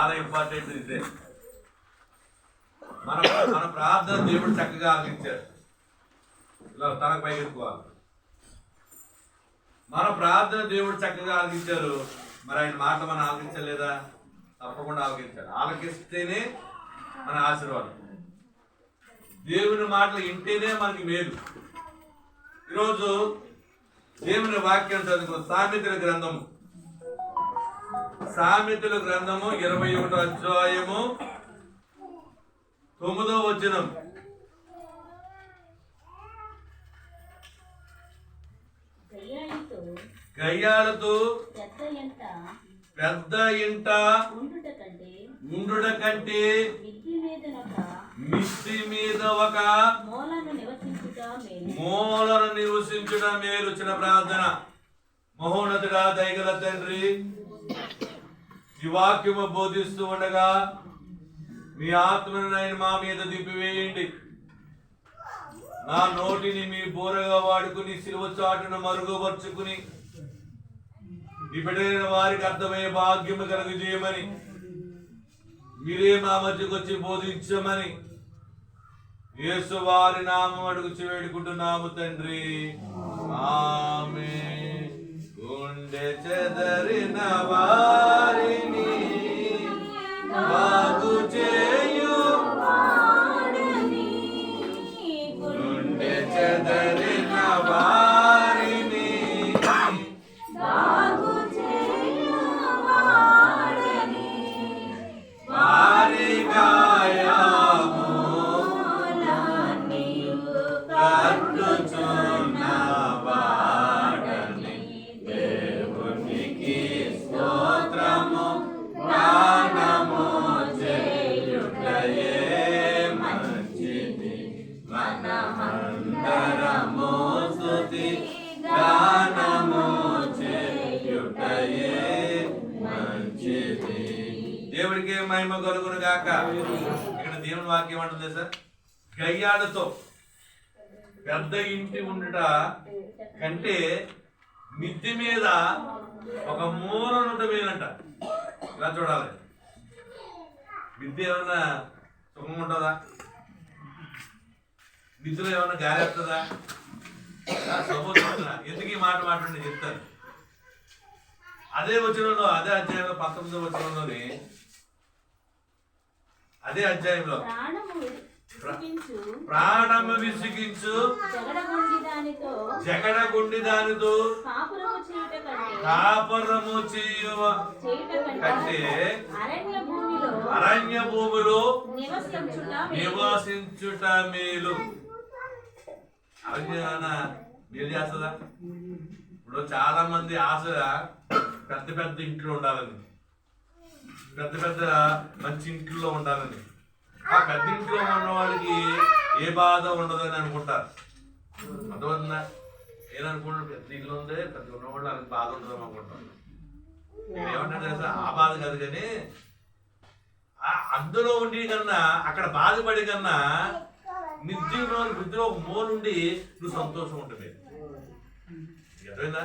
చాలా ఇంపార్టెంట్ ఇదే. మన మన ప్రార్థన దేవుడు చక్కగా ఆలకించాడు. ఇలా తనకు పైకి ఎత్తుకోవాలి. మన ప్రార్థన దేవుడు చక్కగా ఆలకించారు. మరి ఆయన మాటలు మనం ఆలకించలేదా? తప్పకుండా ఆలకించాలి. ఆలకిస్తేనే మన ఆశీర్వాదం. దేవుని మాటలు వింటేనే మనకి మేలు. ఈరోజు దేవుని వాక్యం చదువుకో. సామెతల గ్రంథము 21వ అధ్యాయము 9వ వచనం. గయ్యాలతో పెద్ద ఇంట ఉండుట కంటే మిద్ది మీద ఒక మూలను నివసించుట మేలు. చిన్న ప్రార్థన. మహోన్నతుడా, దయగల తండ్రి, ఈ వాక్యము బోధిస్తూ ఉండగా మీ ఆత్మను ఆయన మా మీద దింపివేయండి. నా నోటిని మీ బోరగా వాడుకుని సిలువ చాటును మరుగుపరుచుకుని ఈ బిడ్డలైన వారికి అర్థమయ్యే భాగ్యము కలుగజేయమని, మీరే మా మధ్యకు వచ్చి బోధించమని యేసు వారి నామం అడుగుచి వేడుకుంటున్నాము తండ్రి. ఆమేన్. గుండె చెదరిన వారిని బాగు చేయు, గుండె చెదరిన వారిని బాగు చేయు, వారి గాయము కట్టుచున్న వాడని దేవునికి స్తోత్రము గానము చేయుటయే మంచిది. మనమందరము స్తుతి గానము చేయుటయే మంచిది. దేవుడికి మహిమ కలుగును గాక. ఇక్కడ దేవుని వాక్యం అంటుంది సార్, గయ్యాలతో పెద్ద ఇంటి ఉండుట కంటే మిద్ది మీద ఒక మూల ఉంట మేలంట. ఇలా చూడాలి. మిద్ది ఏమన్నా సుఖం ఉంటుందా? మిద్దిలో ఏమన్నా గాలి వస్తుందా? ఎందుకు ఈ మాట మాట్లాడి చెప్తాను. అదే వచనంలో, అదే అధ్యాయంలో 19వ వచనంలోని అదే అధ్యాయంలో ప్రాణము విసిగించు జగడగుండి దానితో కాపురము చేయు కంటే అరణ్య భూమిలో నివసించుట మేలు. అరణ్యాన మేలు చేస్తుందా? ఇప్పుడు చాలా మంది ఆశ పెద్ద పెద్ద ఇంట్లో ఉండాలని, పెద్ద పెద్ద మంచి ఇంట్లో ఉండాలని. ఆ పెద్ద ఇంట్లో ఉన్న వాళ్ళకి ఏ బాధ ఉండదని అనుకుంటారు. అర్థమవుతుందా? ఏదనుకుంటారు, పెద్ద ఇల్లు ఉందే, పెద్ద ఉన్నవాళ్ళు వాళ్ళకి బాధ ఉండదని అనుకుంటారు. ఏమంటారు తెలుసా? ఆ బాధ కాదు, కానీ అందులో ఉండి కన్నా, అక్కడ బాధపడి కన్నా మిద్దిలో ఒక మూలుండి నువ్వు సంతోషం ఉంటుంది. అర్థమైందా?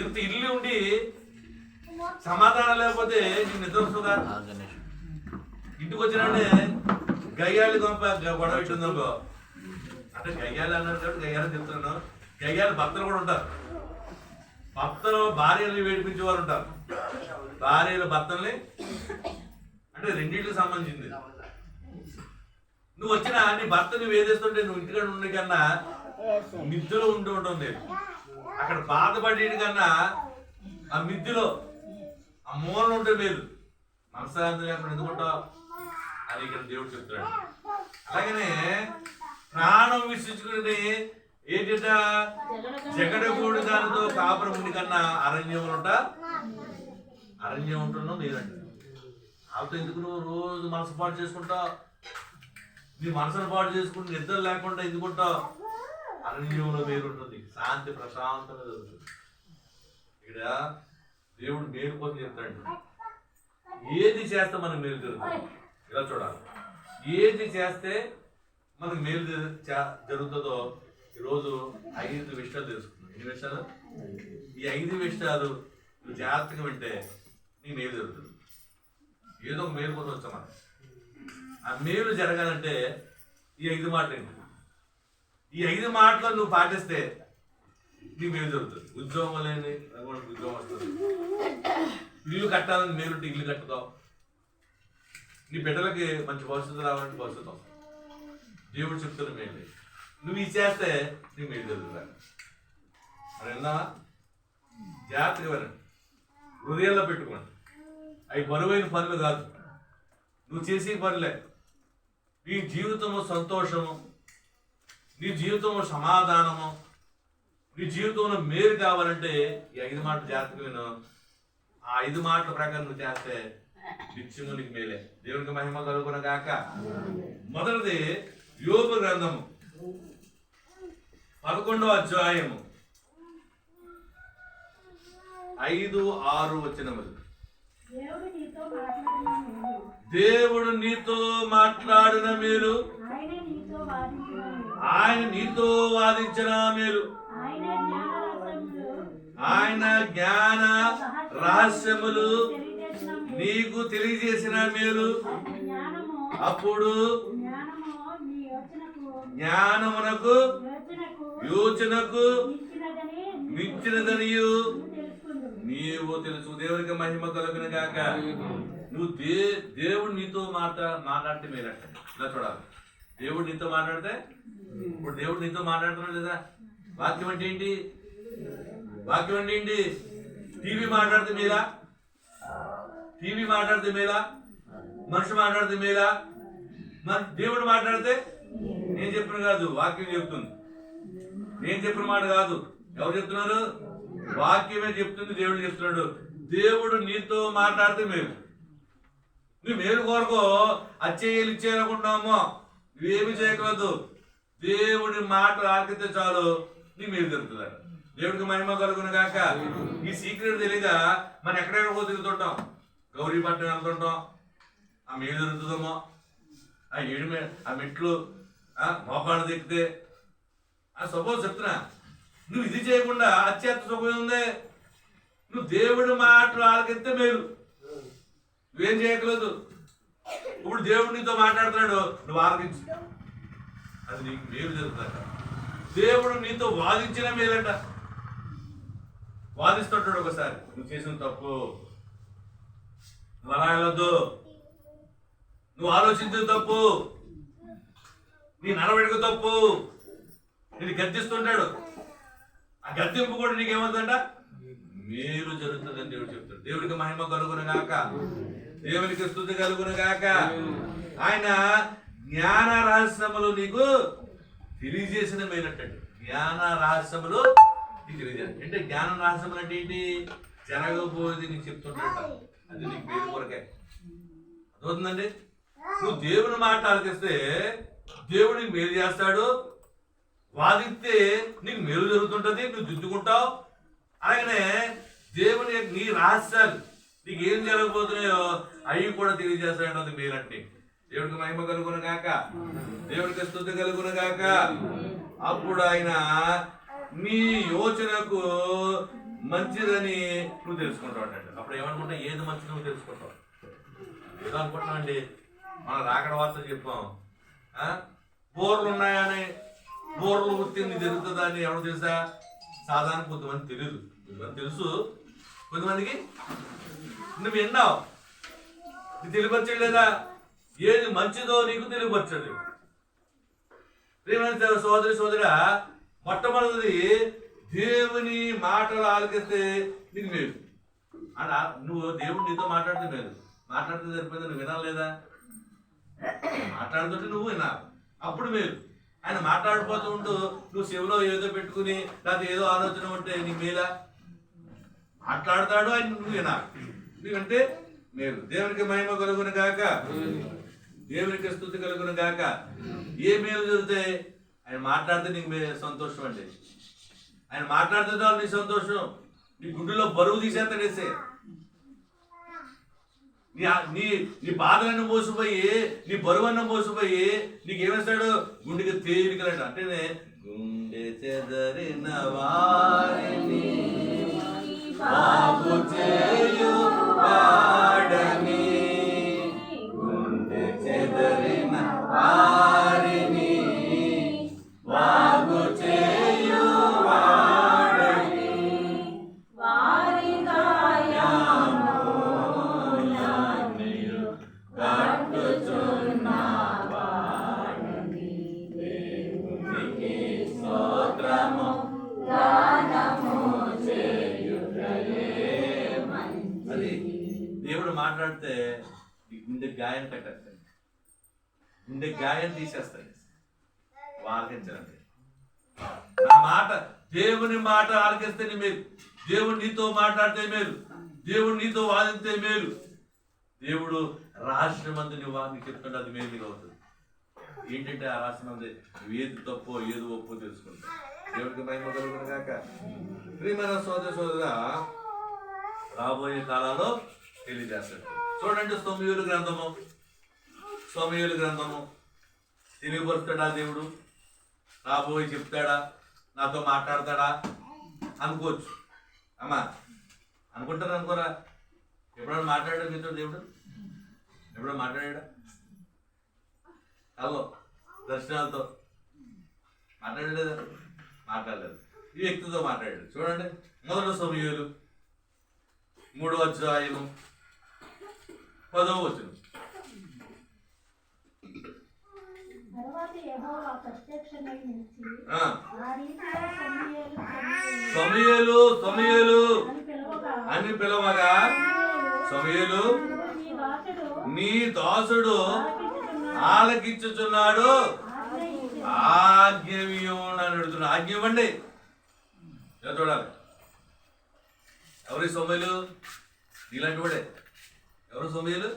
ఇంత ఇల్లు ఉండి సమాధానం లేకపోతే నీకు నిద్ర వస్తుందా? ఇంటికి వచ్చినంటే గయ్యాలు గొప్ప గొడవ ఇట్టుందనుకో, అంటే గయ్యాలు అన్నారు కాబట్టి గయ్యాలని చెప్తున్నాను. గయ్యాలు భర్తలు కూడా ఉంటారు. భర్తలు భార్యల్ని వేడిపించే వారు ఉంటారు. భార్యలు భర్తల్ని, అంటే రెండింటికి సంబంధించింది. నువ్వు వచ్చినా నీ భర్తని వేధిస్తుంటే నువ్వు ఇంటికాడ ఉండే కన్నా మిద్దులో ఉంటూ ఉంటుంది. అక్కడ బాధపడే కన్నా ఆ మిద్దులో ఆ మూలన ఉంటే మేలు. మనశ్శాంతి లేకుండా ఎందుకుంటావు అని ఇక్కడ దేవుడు చెప్తున్నాడు. అలాగనే ప్రాణం విశ్వించుకుని ఏంటంట, జగడగూడి దానితో కాపురముడి కన్నా అరణ్యం ఉంటున్నావు లేదంట. వాళ్ళతో ఎందుకు నువ్వు రోజు మనసు పాటు చేసుకుంటావు? నీ మనసును పాటు చేసుకుంటే నిద్ర లేకుండా ఎందుకుంటావు? అరణ్యంలో మేలు ఉంటుంది, శాంతి ప్రశాంతంగా జరుగుతుంది. ఇక్కడ దేవుడు మేలు కోసం చెప్తాడు. ఏది చేస్తే మనకు మేలు జరుగుతుంది ఇలా చూడాలి. ఏది చేస్తే మనకు మేలు జరుగుతుందో ఈరోజు 5 విషయాలు తెలుసుకున్నాం. ఎన్ని విషయాలు? ఈ 5 విషయాలు నువ్వు జాగ్రత్తగా వింటే నీ మేలు జరుగుతుంది. ఏదో ఒక మేలు కోసం వచ్చాం మనం. ఆ మేలు జరగాలంటే ఈ 5 మాటలు ఏంటి? ఈ 5 మాటలు నువ్వు పాటిస్తే నీకు మేలు జరుగుతుంది. ఉద్యోగం లేని ఉద్యోగం వస్తుంది, ఇల్లు కట్టాలని మేలుంటే ఇల్లు కట్టుతావు, నీ బిడ్డలకి మంచి భవిష్యత్తు రావాలంటే భవిష్యత్తు వస్తుంది. దేవుడు చెప్తున్న మేలు నువ్వు ఇది చేస్తే నీకు మేలు జరుగుతుంది. మరి విన్నావా? జాగ్రత్తగా వినండి, హృదయంలో పెట్టుకోండి. అవి బరువైన పనులు కాదు, నువ్వు చేసే పనులే. నీ జీవితము సంతోషము, నీ జీవితంలో సమాధానము, నీ జీవితంలో మేలు కావాలంటే ఈ 5 మాటలు జాగ్రత్తగా విను. ఆ 5 మాటల ప్రకారం నువ్వు చేస్తే నిత్యము నీకు మేలే. దేవునికి మహిమ కలుగును గాక. మొదటిది యోబు గ్రంథము 11వ అధ్యాయము 5-6 వచనములు. దేవుడు నీతో మాట్లాడిన మేలు, ఆయన నీతో వాదించిన మేలు, ఆయన జ్ఞాన రహస్యములు నీకు తెలియజేసిన మేలు, అప్పుడు జ్ఞానమునకు యోచనకు మించినదనియు నీవు తెలుసు. దేవునికి మహిమ కలుగును గాక. నువ్వు దేవుడు నీతో మాట్లాడితే మేలంట. ఇలా చూడాలి, దేవుడు నీతో మాట్లాడితే. ఇప్పుడు దేవుడు నీతో మాట్లాడుతున్నాడు లేదా? వాక్యం అంటే ఏంటి? వాక్యం అంటే ఏంటి? టీవీ మాట్లాడితే మేలా? టీవీ మాట్లాడితే మేలా? మనిషి మాట్లాడితే మేలా? మరి దేవుడు మాట్లాడితే? నేను చెప్పిన కాదు, వాక్యం చెప్తుంది. నేను చెప్పిన మాట కాదు. ఎవరు చెప్తున్నారు? వాక్యమే చెప్తుంది, దేవుడు చెప్తున్నాడు. దేవుడు నీతో మాట్లాడితే మేలు. నువ్వు మేలు కోరుకో, అచ్చేయాలి ఇచ్చేయనుకుంటామో, నువ్వేమి చేయకూడదు. దేవుడి మాటలు ఆలకిస్తే చాలు నీ మేలు జరుగుతుంది. దేవుడికి మహిమ కలుగును గాక. ఈ సీక్రెట్ తెలియదా మనం ఎక్కడెక్కడ తిరుగుతుంటాం, గౌరీపట్నం వెళ్తుంటాం, ఆ మేలు జరుగుతుందేమో, ఆ మెట్లు మోకాళ్ళు దిక్కితే. సపోజ్ చెప్తున్నా, నువ్వు ఇది చేయకుండా అత్యంత సుఖం ఉంది. నువ్వు దేవుడి మాటలు ఆలకిస్తే మేలు, నువ్వేం చేయకలేదు. ఇప్పుడు దేవుడు నీతో మాట్లాడుతున్నాడు, నువ్వు ఆలకించు, అది నీకు మేలు జరుగుతుందట. దేవుడు నీతో వాదించిన మేలంట. వాదిస్తుంటాడు ఒకసారి, నువ్వు చేసిన తప్పు, నువ్వు అలా వెళ్ళొద్దు, నువ్వు ఆలోచించిన తప్పు, నీ నడవడిక తప్పు, నేను గద్దిస్తుంటాడు. ఆ గద్దింపు కూడా నీకేమవుతుందంట? మేలు జరుగుతుందని దేవుడు చెప్తాడు. దేవుడికి మహిమ కలుగును గాక. దేవునికి స్తుతి కలుగును గాక. ఆయన జ్ఞాన రహస్యములు నీకు తెలియజేసిన మేలంటే. జ్ఞాన రహస్యములు నీకు తెలియజేయాలి అంటే, జ్ఞాన రహస్యములు అంటే ఏంటి? జరగబోయేది నీకు చెప్తుంటాడు, అది నీకు మేలు కొరకే. అర్థమవుతుందండి? నువ్వు దేవుని మాట ఆలకిస్తే దేవుడు నీకు మేలు చేస్తాడు. వాదిస్తే నీకు మేలు జరుగుతుంటది, నువ్వు దిద్దుకుంటావు. అలాగనే దేవుని నీ రహస్యాలు నీకు ఏం జరగబోతున్నాయో అవి కూడా తెలియజేస్తాడు. మేలంటే దేవుడికి మహిమ కలుగును గాక. దేవుడికి స్తుతి కలుగును గాక. అప్పుడు ఆయన నీ యోచనకు మంచిదని నువ్వు తెలుసుకుంటావు అంటాడు. అప్పుడు ఏమనుకుంటా? ఏది మంచిది నువ్వు తెలుసుకుంటావు. ఏదో అనుకుంటున్నావు అండి, మనం రాకడ వార్త చెప్పాం, బోర్లు ఉన్నాయని, బోర్లు వృత్తి జరుగుతుందా అని ఎవరు తెలుసా? సాధారణ కొంతమంది తెలియదు, కొంతమంది తెలుసు, కొంతమందికి నువ్వు విన్నావు, నీకు తెలియపరచడు లేదా? ఏది మంచిదో నీకు తెలియపరచడు. ప్రియమైన సోదరి సోదరా, మొట్టమొదటిది దేవుని మాటలు ఆలకిస్తే నీకు మేలు. అలా నువ్వు దేవుడు నీతో మాట్లాడితే మేలు. మాట్లాడితే సరిపోయింది, నువ్వు వినాలి లేదా? మాట్లాడుతుంటే నువ్వు వినాలి, అప్పుడు మేలు. ఆయన మాట్లాడిపోతూ ఉంటూ నువ్వు చెవిలో ఏదో పెట్టుకుని లేకపోతే ఏదో ఆలోచన ఉంటే నీకు మేలా? మాట్లాడతాడు ఆయన, నువ్వు వినాలి, నువ్వంటే మేలు. దేవునికి మహిమ కలుగును గాక. దేవునికి స్తుతి కలుగును గాక. ఏ మేలు జరిగితే ఆయన మాట్లాడితే నీకు సంతోషం అండి. ఆయన మాట్లాడితే నీ సంతోషం, నీ గుండెలో బరువు తీసేస్తాడేసే. నీ బాధలను మోసిపోయి, నీ బరువన్న మోసిపోయి నీకేమేస్తాడు? గుండెకి తేలికలంట. అంటేనే గుండె చెదరిన వారిని బాగు చేయు వాడని దేవుడు మాట్లాడితే గుండె గాయం కట్టేస్తాడు, గుండె గాయం తీసేస్తాడు. ఆలకించాలండి నా మాట, దేవుని మాట ఆలకిస్తే మేలు, దేవుడు నీతో మాట్లాడితే మేలు, దేవుడు నీతో వాదిస్తే మేలు. దేవుడు రహస్యమందు నీకు చెప్తుంటే అది మేలుగా అవుతుంది. ఏంటంటే ఆ రహస్యమంది ఏది తప్పో ఏది ఒప్పో తెలుసుకుంటా. దేవుడికి మహిమ కలుగును గాక. ప్రియమైన సోదర సోదర, రాబోయే కాలంలో తెలియజేస్తాడు. చూడండి సమూయేలు గ్రంథము తెలియపరుస్తాడా దేవుడు? రాబోయే చెప్తాడా? నాతో మాట్లాడతాడా అనుకోవచ్చు. అమ్మా అనుకుంటారా అనుకోరా? ఎప్పుడైనా మాట్లాడాడు మీతో దేవుడు? ఎప్పుడైనా మాట్లాడా? హలో దర్శనాలతో మాట్లాడలేదా? మాట్లాడలేదు. ఈ వ్యక్తితో మాట్లాడాడు. చూడండి మొదటి సమూయేలు 3వ అధ్యాయము 10వ వచనం. సమూయేలు అని పిలవగా సమూయేలు నీ దాసుడు ఆలకించుచున్నాడు, ఆజ్ఞ అడుగుతున్నాడు. ఆజ్ఞ ఇవ్వండి. చూడాలి ఎవరి సమూయేలు? నీలాంటి వాడే. ఎవరు సమూయేలు?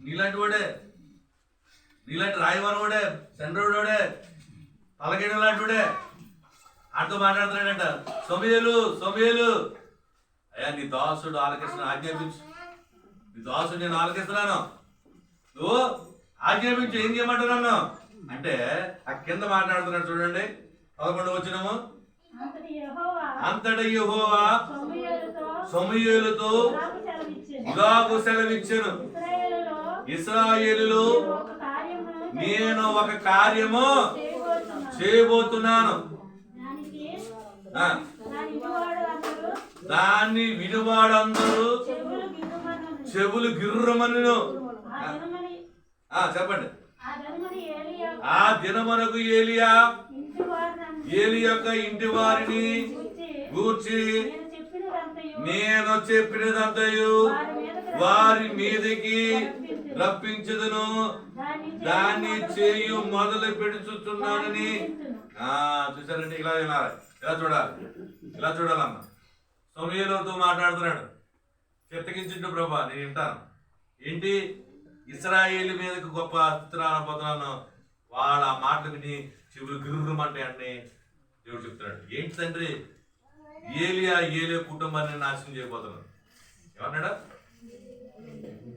నీలాంటి వాడే, నీలాంటి రాయవరం వాడే, చంద్రుడు వాడే, పలకేయడం లాంటి వాడే. ఆటతో మాట్లాడుతున్నాడంట. సమూయేలు అయ్యా నీ దాసుడు ఆలకిస్తున్నాను, ఆజ్ఞాపించు. నీ దాసుడు నేను ఆలకిస్తున్నాను, నువ్వు ఆజ్ఞాపించు. ఏం చేయమంటున్నాను అంటే ఆ కింద మాట్లాడుతున్నాడు. చూడండి 11వ వచనము. అంతటా యెహోవా సమూయేలుతో ఇలాగు సెలవిచ్చెను, ఇశ్రాయేలులో నేను ఒక కార్యము చేయబోతున్నాను, దాన్ని వినువాడందరూ చెవులు గిర్రమను. చెప్పండి. ఆ దినమునకు ఏలియా యొక్క ఇంటి వారిని గూర్చి నేను చెప్పినదంతయు వారి మీదకి రప్పించుదును, దాన్ని చేయు మొదలు పెడుతున్నానని. చూసారంటే ఇలా వినాలి, ఇలా చూడాలన్న. సమూయేలుతో మాట్లాడుతున్నాడు. చిత్తగించిండు ప్రభా, నేను వింటాను. ఏంటి? ఇశ్రాయేలు మీదకి గొప్ప స్థితి రాబోతున్నాను. వాళ్ళ ఆ మాటలు విని చెవులు గిర్రమంటే అన్ని దేవుడు చెప్తున్నాడు. ఏంటి తండ్రి? ఏలియా కుటుంబాన్ని నాశనం చేయబోతున్నాడు. ఏమన్నాడా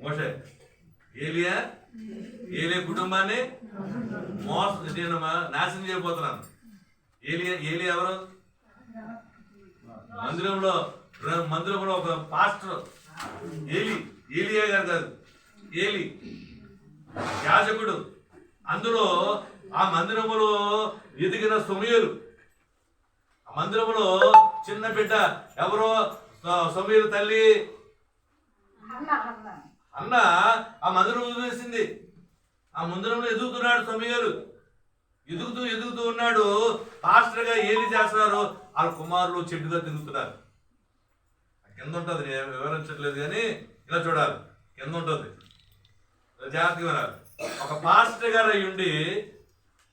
మోషే? ఏలియా కుటుంబాన్ని నేను నాశనం చేయబోతున్నాను. ఏలియా ఎవరు? మందిరంలో ఒక పాస్టర్. ఏలియా గారు కాదు, ఏలి యాజకుడు. అందులో ఆ మందిరములో ఎదిగిన సమూయేలు. ఆ మందిరములో చిన్న బిడ్డ ఎవరో సమూయేలు తల్లి అన్న ఆ మందిరం వదిలేసింది. ఆ మందిరంలో ఎదుగుతున్నాడు సమూయేలు. ఎదుగుతూ ఉన్నాడు. పాస్టర్ గా ఏలి చేస్తున్నారు. వాళ్ళ కుమారులు చెడ్డుగా తిరుగుతున్నారు. కింద ఉంటుంది, నేను వివరించట్లేదు కానీ ఇలా చూడాలి. కింద ఉంటుంది, జాగ్రత్తగా వినాలి. ఒక పాస్టర్ గారు అయి ఉండి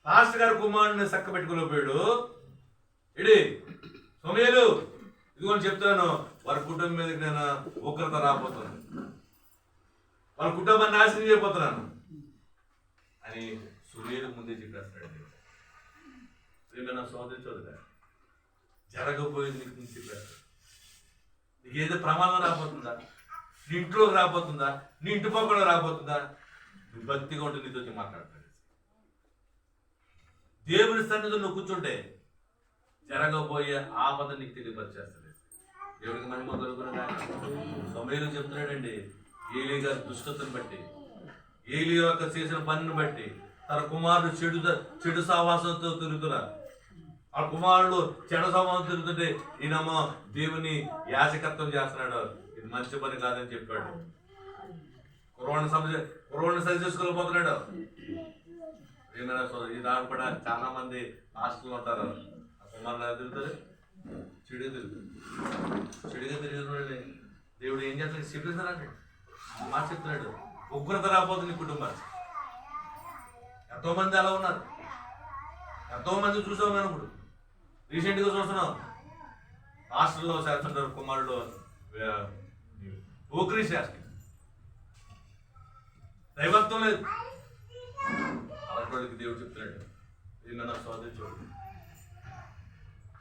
పాస్టర్ గారు కుమారుడిని చక్క పెట్టుకోలేకపోయాడు. ఇడి సమూయేలు ఇదిగోని చెప్తాను, వారి కుటుంబం మీదకి నేను ఉగ్రత రాబోతున్నాను, వాళ్ళ కుటుంబాన్ని నాశనం చేయబోతున్నాను అని సమూయేలు ముందే చెప్పేస్తాడు. ఏమైనా సోదరి జరగబోయేది నీకు ముందు చెప్పేస్తాడు. నీకు ఏదో ప్రమాదం రాబోతుందా? నీ ఇంట్లోకి రాబోతుందా? నీ ఇంటి పక్కన రాబోతుందా? నువ్వు భక్తిగా ఉంటే నీతో మాట్లాడతాడు. దేవుని సన్నిధిలో నువ్వు కూర్చుంటే జరగబోయే ఆపద నీకు తెలియపరిచేస్తాడు. దేవుడికి మహిమ కలుగునుగా. సమూయేలు చెప్తున్నాడండి, ఏలీ గారి దుష్టతను బట్టి, ఏలీ యొక్క చేసిన పనిని బట్టి తన కుమారుడు చెడు సావాసంతో తిరుగుతున్నారు. ఆ కుమారుడు చెడు సావాసం తిరుగుతుంటే ఈయనమ్మో దేవుని యాజకత్వం చేస్తున్నాడు, ఇది మంచి పని కాదని చెప్పాడు. కుర్రోడిని సరి చేసుకోలేకపోతున్నాడు. ఏమైనా ఈ దాని కూడా చాలా మంది హాస్టల్లో ఉంటారు. ఆ కుమారులు తిరుగుతారు, చెడుగా తిరుగుతారు. చెడుగా తిరిగిన దేవుడు ఏం చేస్తాడు? చెప్పేస్తారంటే మాట చెప్తున్నాడు. ఉగ్రత రాబోతుంది నీ కుటుంబాన్ని. ఎంతో మంది అలా ఉన్నారు. ఎంతో మంది చూసాం మనం. ఇప్పుడు రీసెంట్గా చూస్తున్నాం, హాస్టల్లో చేస్తుంటారు కుమారుడు పోక్రీ శాస్త్రి. దైవత్వం లేదు. అలాంటి వాళ్ళకి దేవుడు చెప్తున్నాడు, ఇది మన సోదరి చూడండి,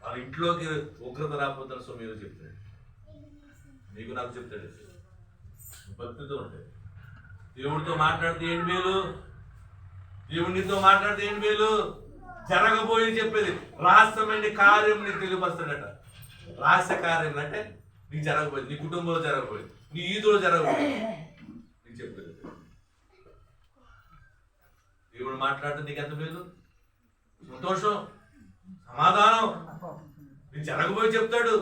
వాళ్ళ ఇంట్లోకి ఉగ్రత రాకపోతున్న సమయంలో చెప్తాడు. నీకు నాకు చెప్తాడు, భక్తితో ఉంటాడు. దేవుడితో మాట్లాడితే ఏంటి మేలు? దేవుడితో మాట్లాడితే ఏంటి మేలు? జరగబోయి చెప్పేది రహస్యమైన కార్యం నీకు తెలియపరుస్తాడట. రహస్య కార్యం అంటే నీకు జరగబోయేది, నీ కుటుంబంలో జరగబోయేది, నీ ఈదులో జరగబోయేది నీకు చెప్పేది. దేవుడు మాట్లాడితే నీకు ఎంత మేలు, సంతోషం, సమాధానం. నీకు జరగబోయి చెప్తాడు.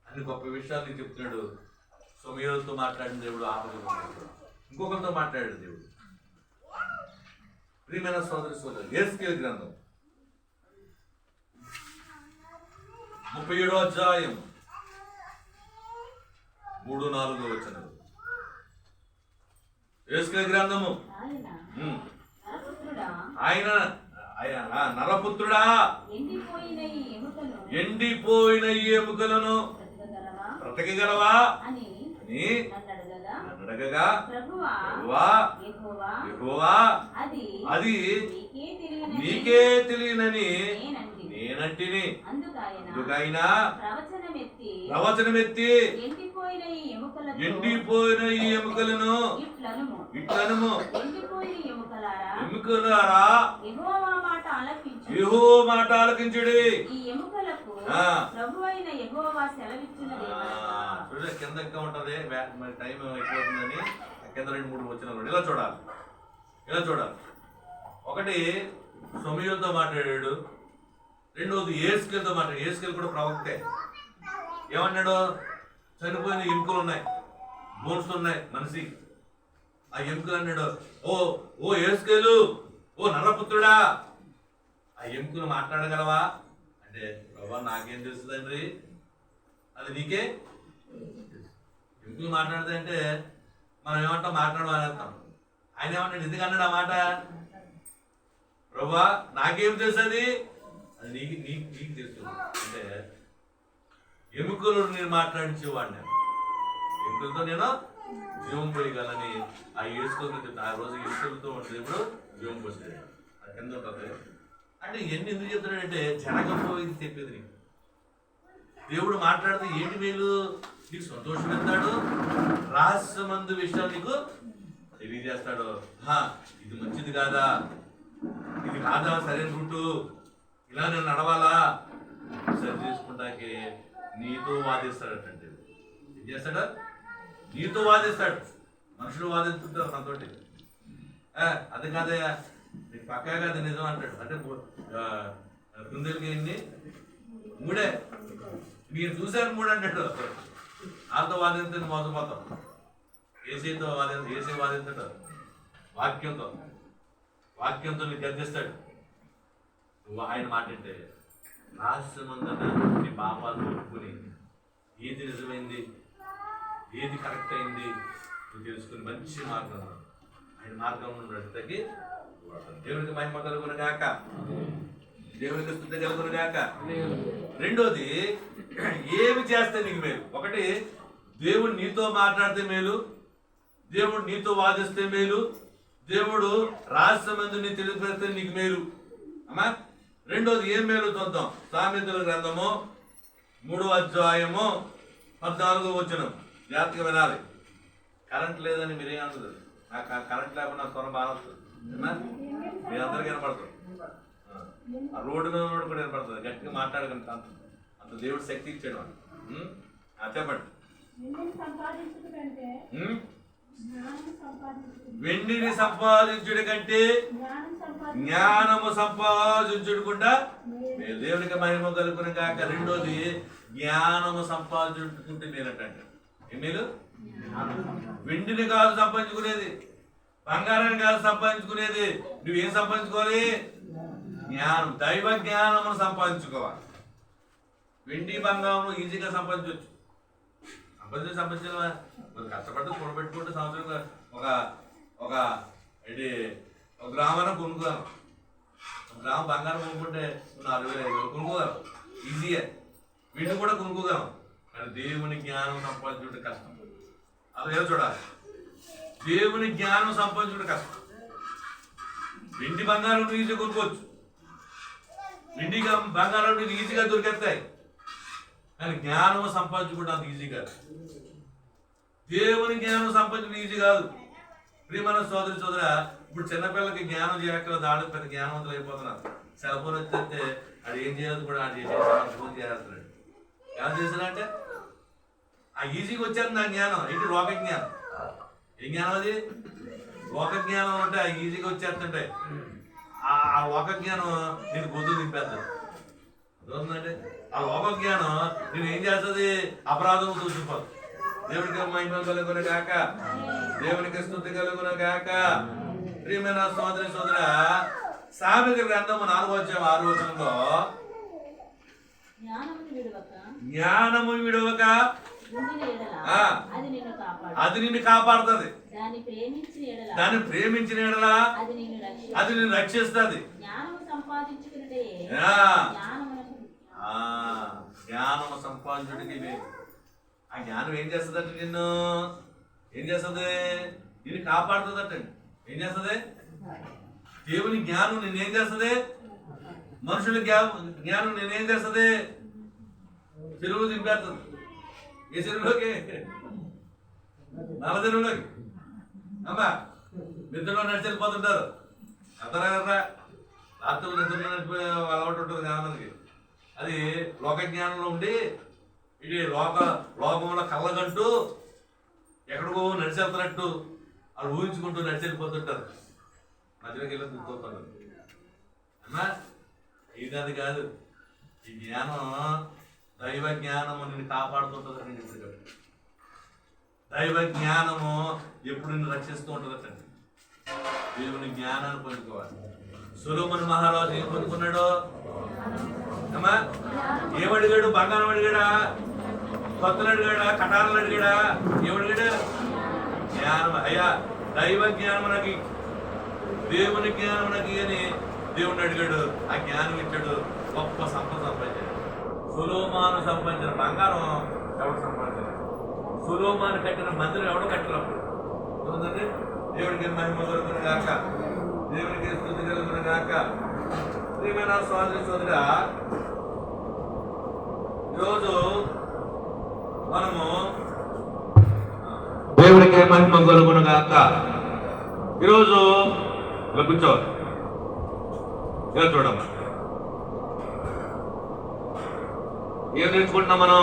అన్ని గొప్ప విషయాలు నీకు చెప్తున్నాడు. సమయంతో మాట్లాడిన దేవుడు ఆపద, ఇంకొకరితో మాట్లాడాడు దేవుడు. ప్రియమైన సోదరి సోదరు, యేసుకేలు గ్రంథం 37వ అధ్యాయం 3-4 వచనాలు. యేసుకేలు గ్రంథము, ఆయన నరపుత్రుడా, ఎండిపోయిన ఈ ఎముకలను బ్రతకగలవా అని అడగగా, యెహోవా అది నీకే తెలియనని నేనంటిని. అందుకైనా ప్రవచనమెత్తి ఎండిపోయిన ఈ ఎముకలను ఇట్లనుము, ఎముకలారా యెహోవా మాట ఆలకించుడి. చూడ కింద ఇంకా ఉంటది, మరి టైం అయిపోతుందని కింద 2-3 వచనాలు ఇలా చూడాలి. ఇలా చూడాలి. ఒకటి సమయంతో మాట్లాడాడు, రెండోది యేసుకేలుతో మాట్లాడాడు. యేసుకేలు కూడా ప్రవక్తే. ఏమన్నాడు? చనిపోయిన ఎముకలు ఉన్నాయి, బోన్స్ ఉన్నాయి మనిషి. ఆ ఎముకలు అన్నాడు, ఓ యేసుకేలు, ఓ నరపుత్రుడా, ఆ ఎముకలు మాట్లాడగలవా అంటే, ప్రభా నాకేం తెలుస్తుందండి, అది నీకే. ఎముకలు మాట్లాడదంటే మనం ఏమంటాం, మాట్లాడమనేస్తాం. ఆయన ఏమంటాడు, ఎందుకు అన్నాడు ఆ మాట? ప్రభా నాకేం తెలుస్తుంది, అది నీకు తెలుస్తుంది అంటే, ఎముకలు నేను మాట్లాడించేవాడిని, ఎముకలతో నేను జీవం పోయగలని ఆ యేసుకొని చెప్తాను. ఆ రోజు యేసులతో ఉంటుంది, ఇప్పుడు జీవం పోసేది అది కింద ఉంటుంది. అంటే ఎన్ని ఎందుకు చెప్తున్నాడంటే, జరగబోయేది చెప్పేది నీకు. దేవుడు మాట్లాడితే ఏంటి మేలు? నీకు సంతోషం ఇస్తాడు, రహస్యమందు విషయాలు నీకు తెలియజేస్తాడు. ఇది మంచిది కాదా, ఇది కాదా సరైన రూటు, ఇలా నేను నడవాలా సరి చేసుకుంటాకి నీతో వాదిస్తాడటంటే. ఏం చేస్తాడు? నీతో వాదిస్తాడు. మనుషులు వాదిస్తుంటారు మనతోటి, అది కాదయ్యా నీకు పక్కా కాదు నిజం అంటాడు. అంటే కుందేలకి ఎన్ని 3 మీరు చూశారు 3 అంటాడు. వాళ్ళతో వాదిస్తే మోసపోతాం. ఏసీ వాదిస్తాడు, వాక్యంతో నీకు గర్దిస్తాడు. నువ్వు ఆయన మాట అంటే రహస్యమందన నీ పాపాలు ఒప్పుకుని ఏది నిజమైంది, ఏది కరెక్ట్ అయింది నువ్వు తెలుసుకుని మంచి మార్గం, ఆయన మార్గంలో నడితే దేవునికి మహిమ కలుగును గాక, దేవునికి స్తుతి కలుగును గాక. రెండోది, ఏమి చేస్తే నీకు మేలు? ఒకటి, దేవుడు నీతో మాట్లాడితే మేలు, దేవుడు నీతో వాదిస్తే మేలు, దేవుడు రహస్యమందు నీ తెలియపరిస్తే నీకు మేలు అమ్మా. రెండోది ఏం మేలు చూద్దాం. సామెతల గ్రంథము 3వ అధ్యాయము 14వ వచనం. జాగ్రత్తగా వినాలి. కరెంట్ లేదని మీరేమనుకుంటారు? నాకు కరెంట్ లేకుండా నాకు త్వర బాగా వస్తుంది. మీరందరికీ వినపడుతుంది. ఆ రోడ్డు మీద కూడా వినపడుతుంది. గట్టిగా మాట్లాడకండి, అంత దేవుడు శక్తి ఇచ్చాడు అని. చెప్పండి. వెండిని సంపాదించుడి కంటే జ్ఞానము సంపాదించుడుకుండా దేవునికి మహిమ కలుగును గాక. రెండోది, జ్ఞానము సంపాదించుకుంటే మేలంటే ఏం మేలు? వెండిని కాదు సంపాదించుకునేది, బంగారాన్ని కాదు సంపాదించుకునేది. నువ్వేం సంపాదించుకోవాలి? జ్ఞానం, దైవ జ్ఞానము సంపాదించుకోవాలి. వెండి బంగారం ఈజీగా సంపాదించవచ్చు. సంపాదించాలి. మరి కష్టపడితే కూడబెట్టుకుంటే సంవత్సరం ఒక ఒక ఏంటి ఒక గ్రామాన కొనుక్కోదాం. ఒక గ్రామం బంగారం కొనుక్కుంటే 4,000-5,000 కొనుక్కోదాం, ఈజీగా. వీటిని కూడా కొనుక్కోదాం. కానీ దేవుని జ్ఞానం సంపాదించుకుంటే కష్టం. అది ఏదో చూడాలి. దేవుని జ్ఞానం సంపాదించుకుంటే కష్టం. వెండి బంగారం ఈజీగా కొనుక్కోవచ్చు, వెండి బంగారం ఈజీగా దొరికేస్తాయి. కానీ జ్ఞానం సంపాదించుకుంటే అంత ఈజీ కాదు. దేవుని జ్ఞానం సంపాదించడం ఈజీ కాదు. ప్రియమైన సోదరి సోదర, ఇప్పుడు చిన్నపిల్లలకి జ్ఞానం చేయక్కల దాడు పెద్ద జ్ఞానవంతులు అయిపోతున్నారు. సెల్ ఫోన్ వచ్చేస్తే అది ఏం చేయాలి కూడా అది ఫోన్ చేస్తున్నాడు. ఎలా చేశాడంటే ఆ ఈజీగా వచ్చారు నా జ్ఞానం. ఏంటి? లోక జ్ఞానం. ఏ జ్ఞానం అది? లోక జ్ఞానం అంటే ఆ ఈజీగా వచ్చేస్తుంటే ఆ లోక జ్ఞానం నేను గొంతు నింపేస్తాను. అర్థమవుతుందంటే ఆ లోక జ్ఞానం నేను ఏం చేస్తుంది? అపరాధం చూసిపోతుంది. దేవుడికి మహిమ కలుగును గాక, దేవునికి స్తుతి కలుగును గాక. ప్రియమైన సోదరి సోదర, సామెత గ్రంథము 4వ వచనంలో జ్ఞానము విడవక అది నిన్ను కాపాడుతుంది, దాన్ని ప్రేమించిన ఎడల అది నిన్ను రక్షిస్తుంది. జ్ఞానము సంపాదించుడికి ఆ జ్ఞానం ఏం చేస్తుందంటే నిన్ను ఏం చేస్తుంది? నిన్ను కాపాడుతుందట. ఏం చేస్తుంది? దేవుని జ్ఞానం నిన్నేం చేస్తుంది? మనుషుల జ్ఞానం నేనేం చేస్తుంది? చెరువులు దింపేస్తుంది. ఏ చెరువులోకి? నల్ల చెరువులోకి. అమ్మా నిద్రలో నడిచి వెళ్ళిపోతుంటారు. అంతరా కదా రాత్రులు నిద్రలో నడిచిపోయే అలవాటు ఉంటుంది కదా మనకి. అది లోక జ్ఞానంలో ఉండి ఇది లోకంలో కళ్ళగంటూ ఎక్కడికో నడిచి వెళ్తున్నట్టు వాళ్ళు ఊహించుకుంటూ నడిచి వెళ్ళిపోతుంటారు. మధ్యలోకి వెళ్ళి దిగుతుంటారు. అమ్మా ఇది అది కాదు. ఈ జ్ఞానం దైవ జ్ఞానము నిన్ను కాపాడుతుంటుందని నేను చెప్పాను. దైవ జ్ఞానము ఎప్పుడు నిన్ను రక్షిస్తూ ఉంటుందటండి. దేవుని జ్ఞానాన్ని పొందుకోవాలి. సొలొమోను మహారాజు ఏం పొందుకున్నాడు? అమ్మా ఏమడిగాడు? బంగారం అడిగాడా? కత్తులు అడిగాడా? కటారాలు అడిగాడా? ఏమడిగాడు? జ్ఞానం. అయ్యా దైవ జ్ఞానం నాకు, దేవుని జ్ఞానం నాకు అని దేవుడిని అడిగాడు. ఆ జ్ఞానం ఇచ్చాడు. గొప్ప సంపద సంపాదించాడు. సొలొమోను సంపాదించిన బంగారం ఎవడు సంపాదించాడు? సొలొమోను కట్టిన మందిరం ఎవడో కట్టినప్పుడు అవుతుందండి. దేవుడికి మహిమ కలుగును గాక, దేవునికి స్తుతి కలుగును గాక. ప్రియమైన సోదరి సోదరా, ఈరోజు మనము దేవుడికి మహిమ కలుగును గాక. ఈరోజు ఇలా కూర్చోవాలి. ఇలా చూడమ్మా, ఏం నేర్చుకుంటున్నాం మనం?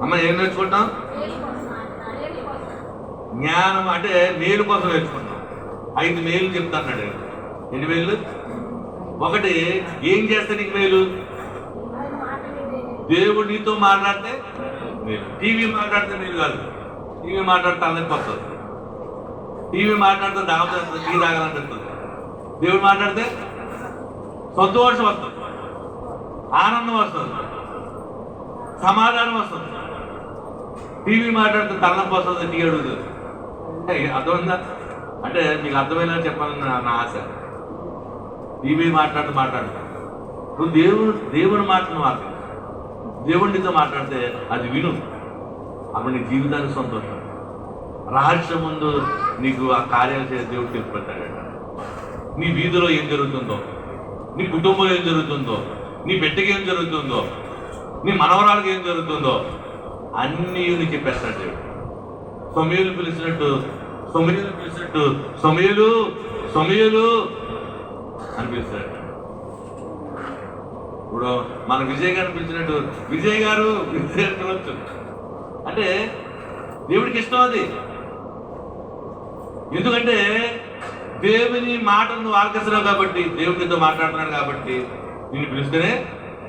అమ్మ ఏం నేర్చుకుంటాం? జ్ఞానం అంటే మేలు కోసం నేర్చుకుంటాం. 5 మేలు చెప్తాన్నాడు. ఎన్ని మేలు? 1, ఏం చేస్తే నీకు మేలు? దేవుడు నీతో మాట్లాడితే మేలు. టీవీ మాట్లాడితే మేలు కాదు. టీవీ మాట్లాడితే అందరికి వస్తుంది. టీవీ మాట్లాడితే దాగుతుంది, టీ తాగాలనిపిస్తుంది. దేవుడు మాట్లాడితే సంతోషం వస్తుంది, ఆనందం వస్తుంది, సమాధానం వస్తుంది. టీవీ మాట్లాడితే తలనొప్పి వస్తుంది, టీ అడుగుతుంది. అర్థమైందా? అంటే మీకు అర్థమైనా చెప్పాలని నా ఆశ. టీవీ మాట్లాడుతూ నువ్వు దేవుని మాటను మాట్లాడు. దేవుడితో మాట్లాడితే అది విను. అప్పుడు నీ జీవితానికి సంతోషం. రహస్యం ముందు నీకు ఆ కార్యాలు చేసే దేవుడు తెలిసిపెట్టాడట. నీ వీధిలో ఏం జరుగుతుందో, నీ కుటుంబంలో ఏం జరుగుతుందో, నీ బిడ్డకి ఏం జరుగుతుందో, నీ మనవరాలకు ఏం జరుగుతుందో అన్నీ నీకు చెప్పేస్తాడు దేవుడు. సమయలు పిలిచినట్టు సమయలు అనిపిస్తాడు. ఇప్పుడు మన విజయ్ గారిని పిలిచినట్టు విజయ్ గారు పిలవచ్చు. అంటే దేవుడికి ఇష్టం అది. ఎందుకంటే దేవుని మాటను నువ్వు ఆలకిస్తున్నావు కాబట్టి, దేవుడితో మాట్లాడుతున్నాడు కాబట్టి నిన్ను పిలుస్తూనే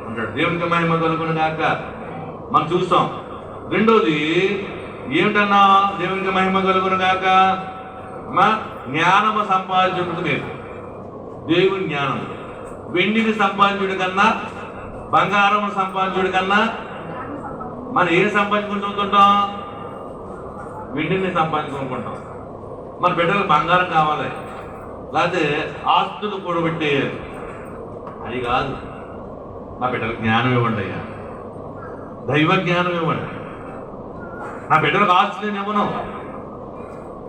ఉంటాడు. దేవునికి మహిమ కలుగును గాక. మనం చూస్తాం. రెండోది ఏమిటన్నా? దేవునికి మహిమ కలుగును గాక. అమ్మా జ్ఞానము సంపాదించుకుంటూ లేదు. దేవుని జ్ఞానం వెండిని సంపాదించుడి కన్నా, బంగారం సంపాదించుడి కన్నా మనం ఏం సంపాదించుకుంటుంటాం? వెండిని సంపాదించుకుంటాం. మన బిడ్డలకు బంగారం కావాలి, లేకపోతే ఆస్తులు కూడబెట్టేయాలి. అది కాదు. నా బిడ్డలకు జ్ఞానం ఇవ్వండి అయ్యా, దైవ జ్ఞానం ఇవ్వండి. నా బిడ్డలకు ఆస్తులు నేను ఇవ్వను,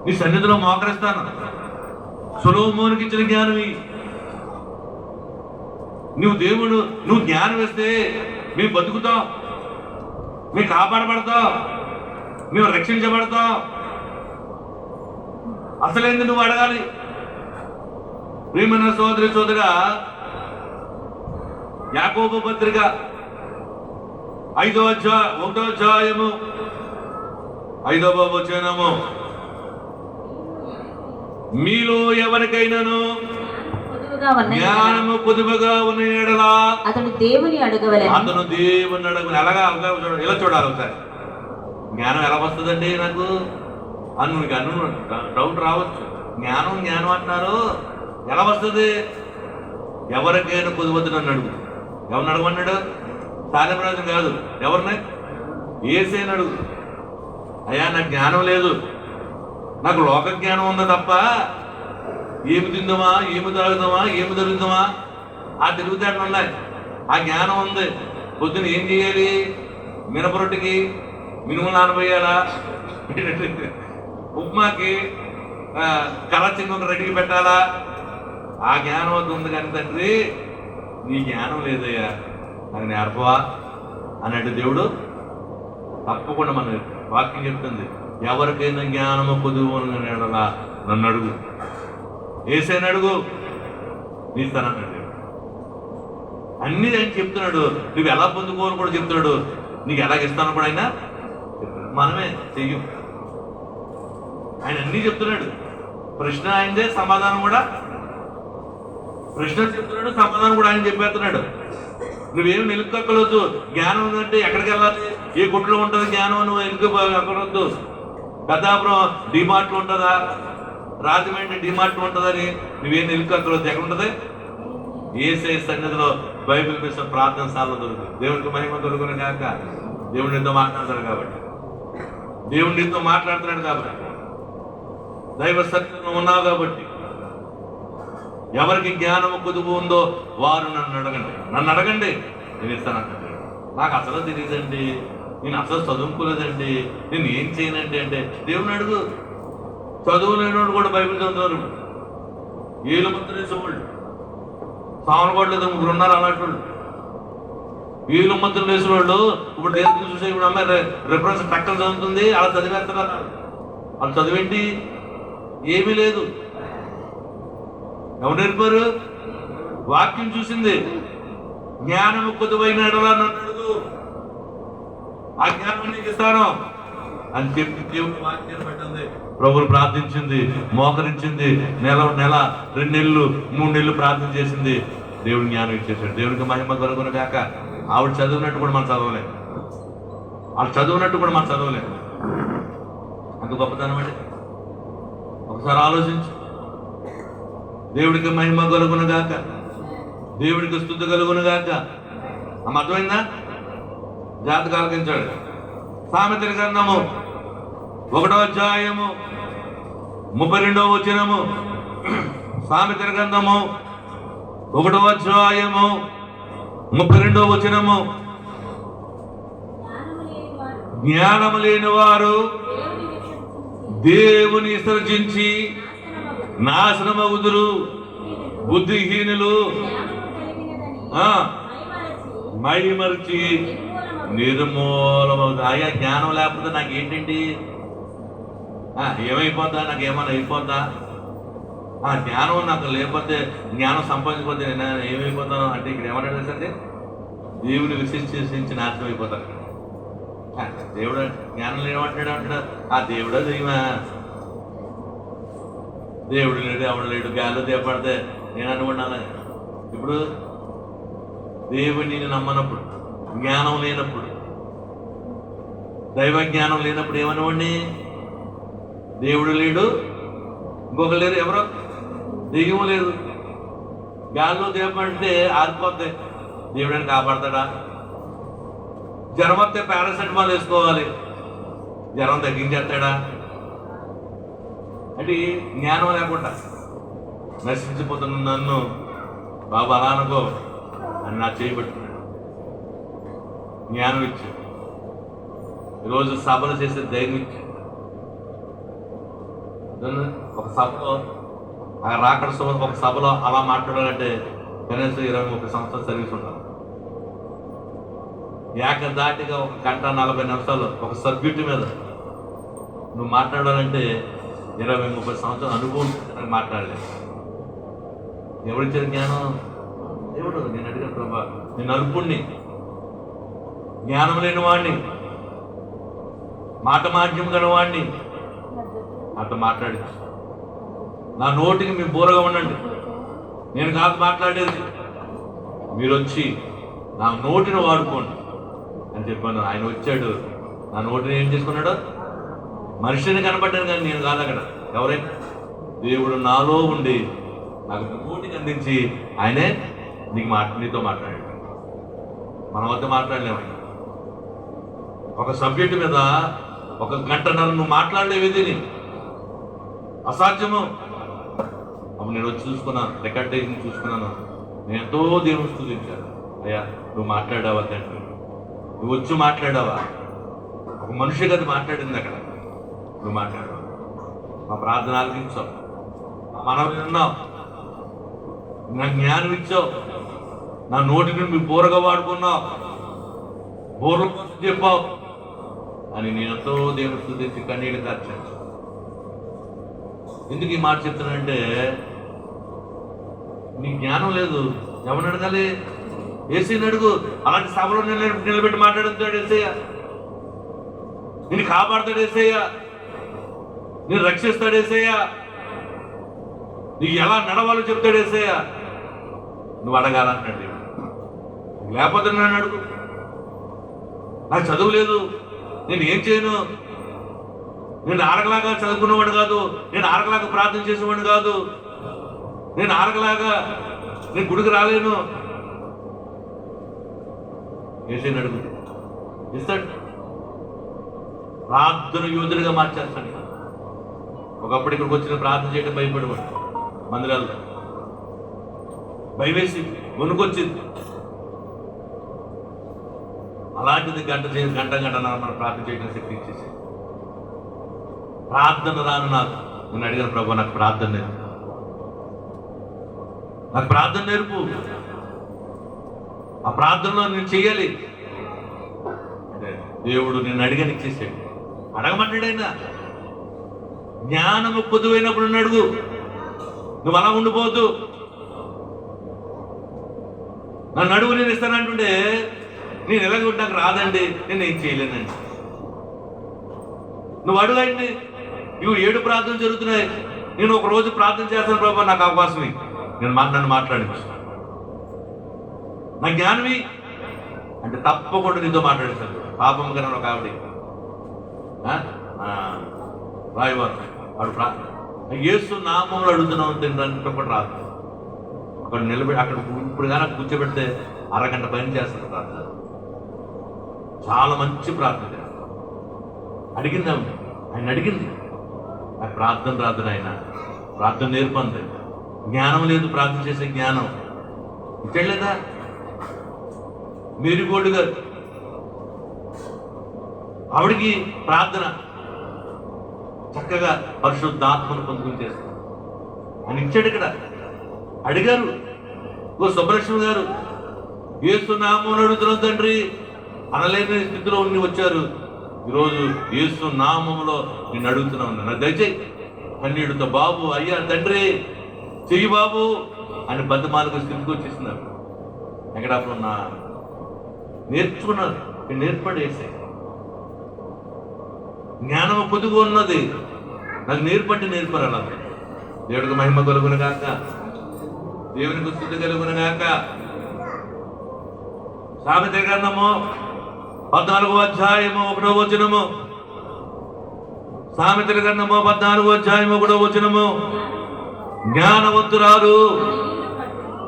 నీ సన్నిధిలో మోకరిస్తాను. సొలొమోనుకి ఇచ్చిన జ్ఞానం నువ్వు దేవుడు, నువ్వు జ్ఞానం ఇస్తే మేము బతుకుతాం, మేము కాపాడబడతాం, మేము రక్షించబడతాం. అసలేంది నువ్వు అడగాలి. ప్రియమైన సోదరి సోదరా, యాకోబు పత్రిక 5వ అధ్యాయము 5వ వచనము, మీలో ఎవరికైనాను జ్ఞానము కొదువుగా ఉన్న ఎడల అతను దేవుని అడగవలెను. ఎలాగా ఇలా చూడాలి ఒకసారి. జ్ఞానం ఎలా వస్తుందండి నాకు అను డౌట్ రావచ్చు. జ్ఞానం జ్ఞానం అంటున్నారు, ఎలా వస్తుంది? ఎవరికైనా కొద్దివద్దు నన్ను అడుగు. ఎవరిని అడగమన్నాడు? సాలెప్రాజం కాదు, ఎవరిని? యేసేని అడుగు. అయ్యా నాకు జ్ఞానం లేదు, నాకు లోక జ్ఞానం ఉందా తప్ప ఏమి తిందామా, ఏమి తాగుదామా, ఏమి దొరుకుదామా ఆ తిరుగుతాడు ఉన్నాయి. ఆ జ్ఞానం ఉంది. పొద్దున ఏం చేయాలి? మినపరొట్టికి మినుములు నానబోయాలా, ఉప్మాకి కలచింగ్ రెడీకి పెట్టాలా? ఆ జ్ఞానం అది ఉంది. కానీ తండ్రి నీ జ్ఞానం లేదయ్యా, నాకు నేర్పవా అన్నట్టు దేవుడు తప్పకుండా మన వాక్యం చెప్తుంది. ఎవరికైనా జ్ఞానము కొదువు నన్ను అడుగు, యేసేని అడుగు, నీస్తానన్నాడు. అన్ని ఆయన చెప్తున్నాడు. నువ్వు ఎలా పొందుకోవాలని కూడా చెప్తున్నాడు, నీకు ఎలాగ ఇస్తాను కూడా ఆయన మనమే చెయ్యం. ఆయన అన్నీ చెప్తున్నాడు. ప్రశ్న ఆయనదే, సమాధానం కూడా ప్రశ్న చెప్తున్నాడు, సమాధానం కూడా ఆయన చెప్పేస్తున్నాడు. నువ్వేమి నిలుక్కక్కలొద్దు. జ్ఞానం ఉందంటే ఎక్కడికి వెళ్ళాలి? ఏ గుట్లో ఉంటుంది జ్ఞానం? నువ్వు ఎందుకు అక్కడొద్దు. పెద్దాపురం డిమార్ట్లో ఉంటుందా, రాజమండ్రి డిమార్ట్లో ఉంటుందని నువ్వేం నిలుక్కక్కలొద్దు. ఎక్కడ ఉంటుంది? యేసయ్య సన్నిధిలో బైబిల్ కోసం ప్రార్థన సార్లు దొరుకుతుంది. దేవుడికి మహిమ దొరుకునే కాక దేవుడు నీతో మాట్లాడతాడు కాబట్టి, దేవుడు నీతో మాట్లాడుతున్నాడు కాబట్టి, దైవ సత్యంలో ఉన్నావు కాబట్టి, ఎవరికి జ్ఞానము కొదువు ఉందో వారు నన్ను అడగండి, నేను ఇస్తానంటే. నాకు అసలు తెలియదండి, నేను అసలు చదువుకోలేదండి, నేను ఏం చేయనండి అంటే దేవుని అడుగు. చదువు లేనివాడు కూడా బైబిల్ చదువుతారు. ఏళ్ళు మొత్తం వేసేవాళ్ళు, సామనకోట్లేదు ముగ్గురు ఉన్నారు అలాంటి వాళ్ళు. వీళ్ళు మధ్యలో వేసేవాళ్ళు ఇప్పుడు దేవుడికి చూసే ఇప్పుడు అమ్మాయి రిఫరెన్స్ టక్కలు చదువుతుంది, అలా చదివేస్తున్నారు. వాళ్ళు చదివేంటి? ఏమీ లేదు. ఎవరు నేర్పారు? వాక్యం చూసింది. జ్ఞానము కొద్దువైన నన్ను అడుగు, ఆ జ్ఞానం నీకు ఇస్తాను అని చెప్పి దేవుడు వాక్యాన్ని పెట్టింది. ప్రభువుని ప్రార్థించింది, మోకరించింది. నెల 2 నెలలు 3 నెలలు ప్రార్థన చేసింది. దేవుడు జ్ఞానం ఇచ్చేసాడు. దేవుడికి మహిమ కలుగును గాక. ఆవిడ చదివినట్టు కూడా మనం చదవలేము, వాళ్ళు చదివినట్టు కూడా మనం చదవలేము. అంత గొప్పతనం అండి. ఒకసారి ఆలోచించు. దేవుడికి మహిమ కలుగును గాక, దేవుడికి స్తుతి కలుగును గాక. ఆమె అర్థమైందా? జాతకాలు ఆలకించాడు. సామెతల గ్రంథము 1వ అధ్యాయము 32వ వచనము. సామెతల గ్రంథము 1వ అధ్యాయము 32వ వచనము. జ్ఞానము లేని వారు దేవుని విసర్జించి నాశనమగుదురు, బుద్ధిహీనులు మైమరిచి నిర్మూలమవుతుంది. అయ్యా జ్ఞానం లేకపోతే నాకు ఏంటండి? ఏమైపోద్దా? నాకు ఏమన్నా అయిపోద్దా? జ్ఞానం నాకు లేకపోతే, జ్ఞానం సంపాదించకపోతే నేను ఏమైపోతాను అంటే ఇక్కడ ఏమన్నాడు తెలుసండి? దేవుని విశిష్టించి నాశనం అయిపోతాను. దేవుడు జ్ఞానం ఏమంటాడు? అంటాడు ఆ దేవుడా దైవమా? దేవుడు లేడు, ఎవడు లేడు, గాల్లో దేపడితే నేను అనుకున్నాను. ఇప్పుడు దేవుడిని నమ్మనప్పుడు, జ్ఞానం లేనప్పుడు, దైవ జ్ఞానం లేనప్పుడు ఏమనివ్వండి? దేవుడు లేడు, ఇంకొక లేరు, ఎవరో దెయ్యం లేదు. గాల్లో దేపంటే ఆరిపోతే దేవుడిని కాపాడతాడా? జ్వరం వస్తే పారాసెటమాల్ వేసుకోవాలి, జ్వరం తగ్గించేస్తాడా? అంటే జ్ఞానం లేకుండా నశించిపోతున్న నన్ను బాబా అలా అనుకో అని నా చేయబట్టుకున్నాడు. జ్ఞానం ఇచ్చాడు. ఈరోజు సభలు చేసే ధైర్యం ఇచ్చాడు. ఒక సభలో రాకడ ఒక సభలో అలా మాట్లాడాలంటే కనీసం 20-30 సంవత్సరాల సర్వీస్ ఉండాలి. ఏకదాటిగా 1 గంట 40 నిమిషాలు ఒక సబ్జెక్ట్ మీద నువ్వు మాట్లాడాలంటే 20-30 సంవత్సరాల అనుభవం మాట్లాడలేదు. ఎవరిచ్చారు జ్ఞానం? దేవుడు. నేను అడిగాను, ప్రభా నేను అల్పుణ్ణి, జ్ఞానం లేని వాడిని, మాట మాధ్యం గల వాడిని, నాతో మాట్లాడి నా నోటికి మీ బోరగా ఉండండి. నేను కాదు మాట్లాడేది, మీరు వచ్చి నా నోటిని వాడుకోండి అని చెప్పాను. ఆయన వచ్చాడు, నా నోటిని ఏం చేసుకున్నాడు? మనిషిని కనపడ్డాను, కానీ నేను కాదు అక్కడ. ఎవరైనా దేవుడు నాలో ఉండి నాకు నోటిని అందించి ఆయనే నీతో మాట్లాడాడు. మన వద్ద మాట్లాడలేము. ఒక సబ్జెక్టు మీద 1 గంటన్నర నువ్వు మాట్లాడలేవు. ఇది అసాధ్యము. అప్పుడు నేను వచ్చి చూసుకున్నాను, రికార్డేషన్ చూసుకున్నాను. నేను ఎంతో దేవుని స్తుతించాను. అయ్యా నువ్వు మాట్లాడావా తండ్రి, నువ్వు వచ్చి మాట్లాడావా? ఒక మనిషి కదా మాట్లాడింది అక్కడ, నువ్వు మాట్లాడావు. మా ప్రార్థన ఆలకించావు, మా మనవి విన్నావు, నా జ్ఞానం ఇచ్చావు, నా నోటిని మీ బోరగా వాడుకున్నావు, బోర్ల కోసం చెప్పావు అని నేను ఎంతో దేవుని స్తుతించి కన్నీళ్ళు కార్చాను. ఎందుకు ఈ మాట చెప్తానంటే, నీ జ్ఞానం లేదు. ఎవరిని అడగాలి? ఏసీని అడుగు. అలాంటి సభలో నిలబెట్టి మాట్లాడుతాడు ఏసయ్య. నేను కాపాడుతాడు ఏసయ్య, నేను రక్షిస్తాడు ఏసయ్య, నీకు ఎలా నడవాలో చెప్తాడు ఏసయ్య. నువ్వు అడగాలంటాడు. లేకపోతే నన్ను అడుగు. నాకు చదువు లేదు, నేను ఏం చేయను. నేను ఆరగలాగా చదువుకునేవాడు కాదు, నేను ఆరగలాగా ప్రార్థన చేసేవాడు కాదు, నేను ఆరగలాగా నేను గుడికి రాలేను. ఏసైనా అడుగు, ఇస్తాడు. ప్రార్థన యోధుడిగా మార్చేస్తాడు. ఒకప్పుడు ఇక్కడికి వచ్చిన ప్రార్థన చేయడం భయపడేవాడు. మందిరాల్లో భయవేసి వణుకొచ్చింది. అలాంటిది గంట మనం ప్రార్థన చేయడం శక్తి ఇచ్చేసి ప్రార్థన రాను. నేను అడిగిన ప్రభు నాకు ప్రార్థన నేర్పు, నాకు ప్రార్థన నేర్పు. ఆ ప్రార్థనలో నేను చెయ్యాలి అంటే దేవుడు నేను అడిగాను ఇచ్చేసాడు. అడగమంటాడైనా జ్ఞానము పొదువైనప్పుడు నన్ను అడుగు. నువ్వు అలా ఉండిపోవద్దు. నన్ను అడుగు, నేను ఇస్తానంటుండే నేను ఎలాగ నాకు రాదండి, నేను ఏం చేయలేనండి. నువ్వు అడుగండి. ఇవి 7 ప్రార్థనలు జరుగుతున్నాయి. నేను ఒక రోజు ప్రార్థన చేస్తాను ప్రభా, నాకు అవకాశం నన్ను మాట్లాడించు, నా జ్ఞానవి అంటే తప్పకుండా నీతో మాట్లాడిస్తాను. పాపం కన్నా ఒక ఆవిడ రాయవారు వాడు యేసు నామంలో అడుగుతున్నావు తింటే రాదు. అక్కడ నిలబడి అక్కడ ఇప్పుడు కానీ కూర్చోబెడితే అరగంట పని చేస్తారు ప్రార్థన. చాలా మంచి ప్రార్థన చేస్తారు. అడిగింది ఆయన అడిగింది, ఆ ప్రార్థన రాదు ఆయన, ప్రార్థన నేర్పంది. జ్ఞానం లేదు, ప్రార్థన చేసే జ్ఞానం ఇచ్చలేదా? మేరీగోల్డ్ గారు ఆవిడికి ప్రార్థన చక్కగా పరిశుద్ధాత్మను పొందుకుని చేస్తారు అని ఇచ్చాడు. ఇక్కడ అడిగారు. సుబ్బలక్ష్మి గారు యేసు నామమున అడుగుతున్నాం తండ్రి అనలేని స్థితిలో ఉండి వచ్చారు. ఈరోజు యేసు నామములో నేను అడుగుతున్నా ఉన్నా, నాకు దయచేయి కన్నీడుతో బాబు అయ్యా తండ్రి చెయ్యి బాబు అని బద్దమాలకు స్థితికి వచ్చేస్తున్నారు. ఎక్కడ అప్పుడు నేర్చుకున్నారు, నేర్పడేసే జ్ఞానము పొదుగు ఉన్నది. నాకు నేర్పంటే నేర్పరాల. దేవుడికి మహిమ కలుగును గాక, దేవునికి స్తుతి కలుగును గాక. సామెత గ్రంథము 14వ అధ్యాయము 1వ వచనము. సామెతల గ్రంథము 14వ అధ్యాయము 1వ వచనము. జ్ఞానవంతురాలు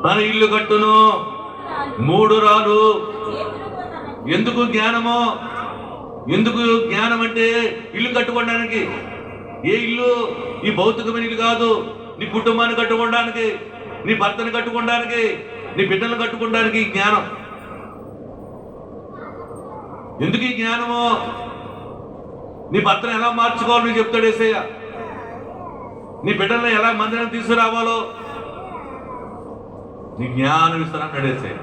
తన ఇల్లు కట్టును, 3 రాలు. ఎందుకు జ్ఞానము? ఎందుకు జ్ఞానం అంటే ఇల్లు కట్టుకోవడానికి. ఏ ఇల్లు ఈ భౌతికమైన ఇల్లు కాదు. నీ కుటుంబాన్ని కట్టుకోవడానికి, నీ భర్తను కట్టుకోవడానికి, నీ బిడ్డలను కట్టుకోవడానికి ఈ జ్ఞానం. ఎందుకు ఈ జ్ఞానము? నీ భర్తను ఎలా మార్చుకోవాలో నీకు చెప్తాడు యేసయ్య. నీ బిడ్డలను ఎలా మందిరం తీసుకురావాలో నీ జ్ఞానం ఇస్తానంటాడు యేసయ్య.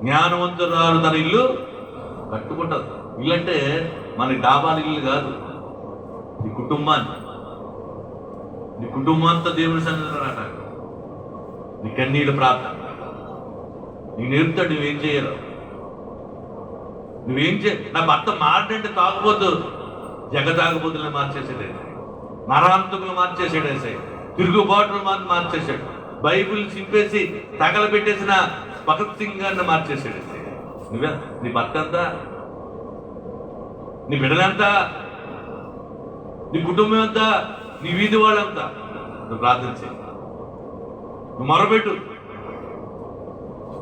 జ్ఞానవంతురాలు తన ఇల్లు కట్టుకుంటారు. ఇల్లు అంటే మన డాబాల ఇల్లు కాదు, నీ కుటుంబాన్ని, నీ కుటుంబంతో దేవుని సన్నిధిలో రాటాడు. నీ కన్నీళ్ళు ప్రార్థన నీకు నేర్పుతాడు. నువ్వేం చేయరు, నువ్వేం నా భర్త మాటంటే తాగుబోతు జగ తాగుబోతులను మార్చేసాడు, నరాంతకులు మార్చేసాడు, తిరుగుబాటులు మార్చేశాడు, బైబిల్ చింపేసి తగలబెట్టేసిన భగత్ సింగ్ గారిని మార్చేశాడు. నువ్వే నీ భర్త అంతా, నీ బిడ్డలంతా, నీ కుటుంబం అంతా, నీ వీధి వాళ్ళంతా నువ్వు ప్రార్థన చేయి, నువ్వు మొరబెట్టు.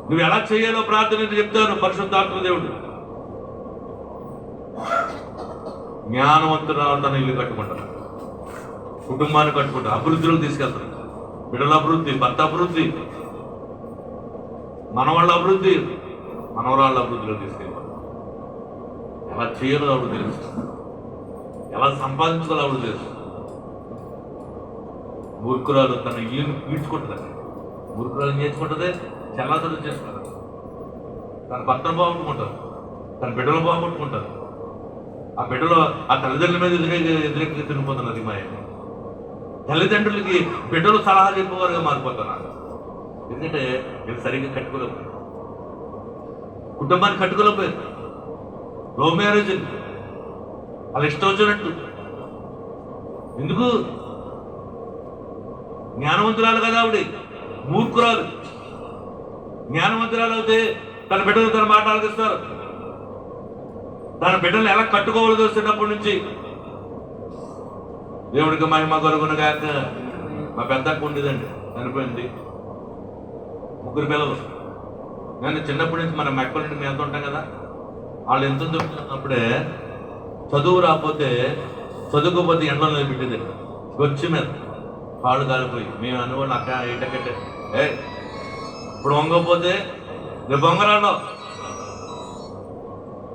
నువ్వు ఎలా చేయాలో ప్రార్థన చెప్తాను. పరిశుద్ధాత్మ దేవుడు జ్ఞానవంతురాలు తన ఇల్లు కట్టుకుంటారు, కుటుంబాన్ని కట్టుకుంటారు, అభివృద్ధిలోకి తీసుకెళ్తారు. బిడ్డల అభివృద్ధి, భర్త అభివృద్ధి, మనవాళ్ళ అభివృద్ధి, మనవరాళ్ళ అభివృద్ధిలో తీసుకెళ్తారు. ఎలా చేయాలో అప్పుడు తెలుసు, ఎలా సంపాదించుకోవాలో అప్పుడు తెలుసు. మూర్ఖురాలు తన ఇల్లుని పీడ్చుకుంటుంది. మూర్ఖురాలు నేర్చుకుంటుంది, చల్లాతలు చేసుకుంటారు. తన భర్తను బాగుంటుకుంటారు, తన బిడ్డలు బాగుంటుకుంటారు. ఆ బిడ్డలో ఆ తల్లిదండ్రుల మీద ఎదురెక్కి తిరిగిపోతున్నారు. మాయ తల్లిదండ్రులకి బిడ్డలు సలహా చెప్పేవారుగా మారిపోతున్నారు. ఎందుకంటే వీళ్ళు సరిగ్గా కట్టుకోలేకపోయారు, కుటుంబాన్ని కట్టుకోలేకపోయారు. లవ్ మ్యారేజ్ వాళ్ళు ఇష్టం వచ్చినట్టు. ఎందుకు? జ్ఞానవంతురాలు కదా ఆవిడ, మూర్ఖురాలు. జ్ఞానవంతురాలు అయితే తన బిడ్డలు తన మాట ఆలకిస్తారు. తన బిడ్డలు ఎలా కట్టుకోవాలో తెలిసినప్పటి నుంచి దేవుడికి మహిమ కలుగునుగాక. మా పెద్దకు ఉండేదండి, చనిపోయింది. 3 పిల్లలు. నేను చిన్నప్పటి నుంచి మన మెక్కల నుండి మేము ఎంత ఉంటాం కదా, వాళ్ళు ఎంత చెప్తున్నప్పుడే చదువు రాకపోతే చదువుకోపోతే ఎండలో నిలబెట్టేది గొచ్చి మీద కాళ్ళు కాలిపోయి. మేము అనుకోండి అక్క ఏటక్కట్టే ఇప్పుడు వంగకపోతే రేపు వంగరాలో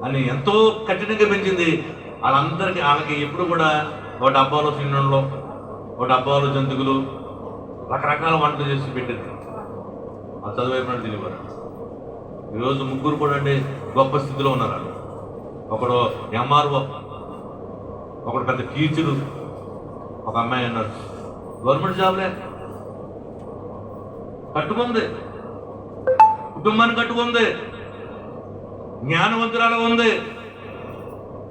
అని ఎంతో కఠినంగా పెంచింది. వాళ్ళందరికీ వాళ్ళకి ఎప్పుడు కూడా ఒక డబ్బాలో సిన్నోళ్ళు, ఒక డబ్బాలో జంతువులు, రకరకాల వంటలు చేసి పెట్టేది. ఆ చదువుైపోయినట్టు తిరిగిపోయారు. ఈరోజు 3 కూడా అండి గొప్ప స్థితిలో ఉన్నారు. ఒకడు ఎంఆర్ఓ, ఒకడు పెద్ద టీచరు, ఒక అమ్మాయి అన్నారు గవర్నమెంట్ జాబ్లే. కట్టుకుంది, కుటుంబాన్ని కట్టుకుంది, జ్ఞానవంతురాలు ఉంది.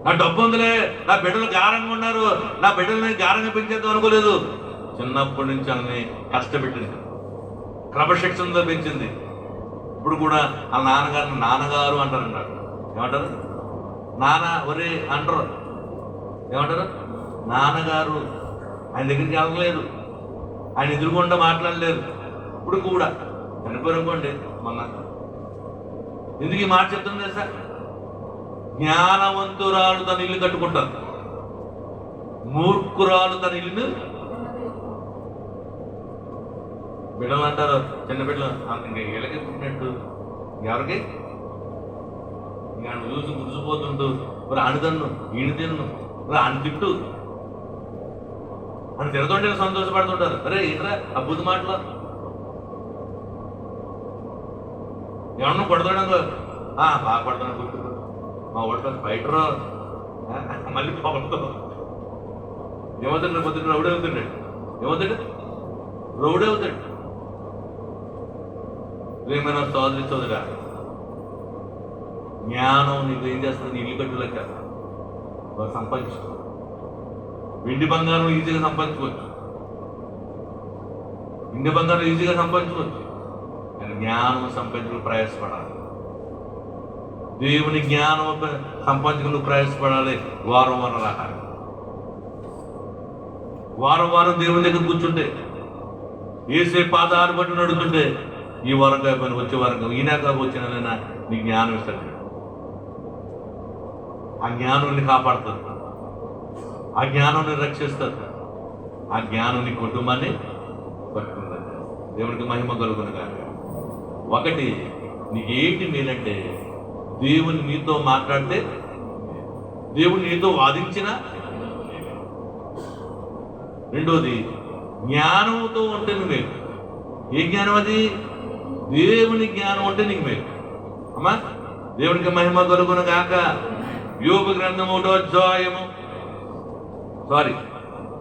నా డబ్బు ఉందిలే, నా బిడ్డలు గారంగా ఉన్నారు, నా బిడ్డలని గారంగా పెంచేద్దాం అనుకోలేదు. చిన్నప్పటి నుంచి వాళ్ళని కష్టపెట్టింది, క్రమశిక్షణతో పెంచింది. ఇప్పుడు కూడా వాళ్ళ నాన్నగారిని నాన్నగారు అంటారు. ఏమంటారు? నాన్న ఒరే అంటారు. ఏమంటారు? నాన్నగారు. ఆయన దగ్గరికి వెళ్ళలేదు, ఆయన ఎదురుగుండా మాట్లాడలేదు. ఇప్పుడు కూడా చనిపోయారనుకోండి మొన్న. ఎందుకు ఈ మాట చెప్తుంది సార్? జ్ఞానవంతురాలు తన ఇల్లు కట్టుకుంటారు, మూర్ఖురాలు తన ఇల్లుని. బిడ్డలు అంటారు, చిన్న బిడ్డలు వీళ్ళకి పుట్టినట్టు ఎవరికి నేను చూసి మురిసిపోతుంటూ మరి అణుదన్ను ఈడు తిన్ను అని తిట్టు అని తిరుగుతుంటే సంతోషపడుతుంటారు. అరే ఏంట్రా ఆ బుద్ధి మాటలో ఏమన్నా కొడతాడు, బాగా కొడతాను గుర్తు మా ఓటర్ ఫైటరు మళ్ళీ పొగడతాం. ఏమవుతాడు? పొద్దున్న రౌడీ అవుతాడు. ఏమవుతాడు? రౌడీ అవుతాడు. ప్రేమైన సోదరి సోదరా, జ్ఞానం నీకు ఏం చేస్తుంది? నీ ఇల్లు కట్టులక సంపాదించు. వెండి బంగారం ఈజీగా సంపాదించుకోవచ్చు, వెండి బంగారం ఈజీగా సంపాదించుకోవచ్చు. కానీ జ్ఞానం సంపాదించుకుని ప్రయాసపడాలి. దేవుని జ్ఞానం సంపాదించుకుని ప్రయాసపడాలి. వారం వారం రావాలి, వారం వారం దేవుని దగ్గర కూర్చుంటే, ఏసే పాదాలు బట్టి నడుతుంటే, ఈ వారం కాకపోయినా వచ్చే వారం ఈయన వచ్చిన నీ జ్ఞానం ఇస్తాడు. ఆ జ్ఞానాన్ని కాపాడుతుంది. ఆ జ్ఞానం రక్షిస్తుంది. ఆ జ్ఞానం నీ కుటుంబాన్ని పట్టుకుంటుంది. దేవునికి మహిమ కలుగును కాక. ఒకటి, నీకు ఏంటి మేలంటే దేవుని నీతో మాట్లాడితే, దేవుడు నీతో వాదించిన. రెండోది, జ్ఞానంతో ఉంటే నువ్వు మేలు. ఏ జ్ఞానం అది? దేవుని జ్ఞానం అంటే నీకు మేలు. అమ్మా, దేవునికి మహిమ కలుగును గాక. యోబు గ్రంథం 1వ అధ్యాయము,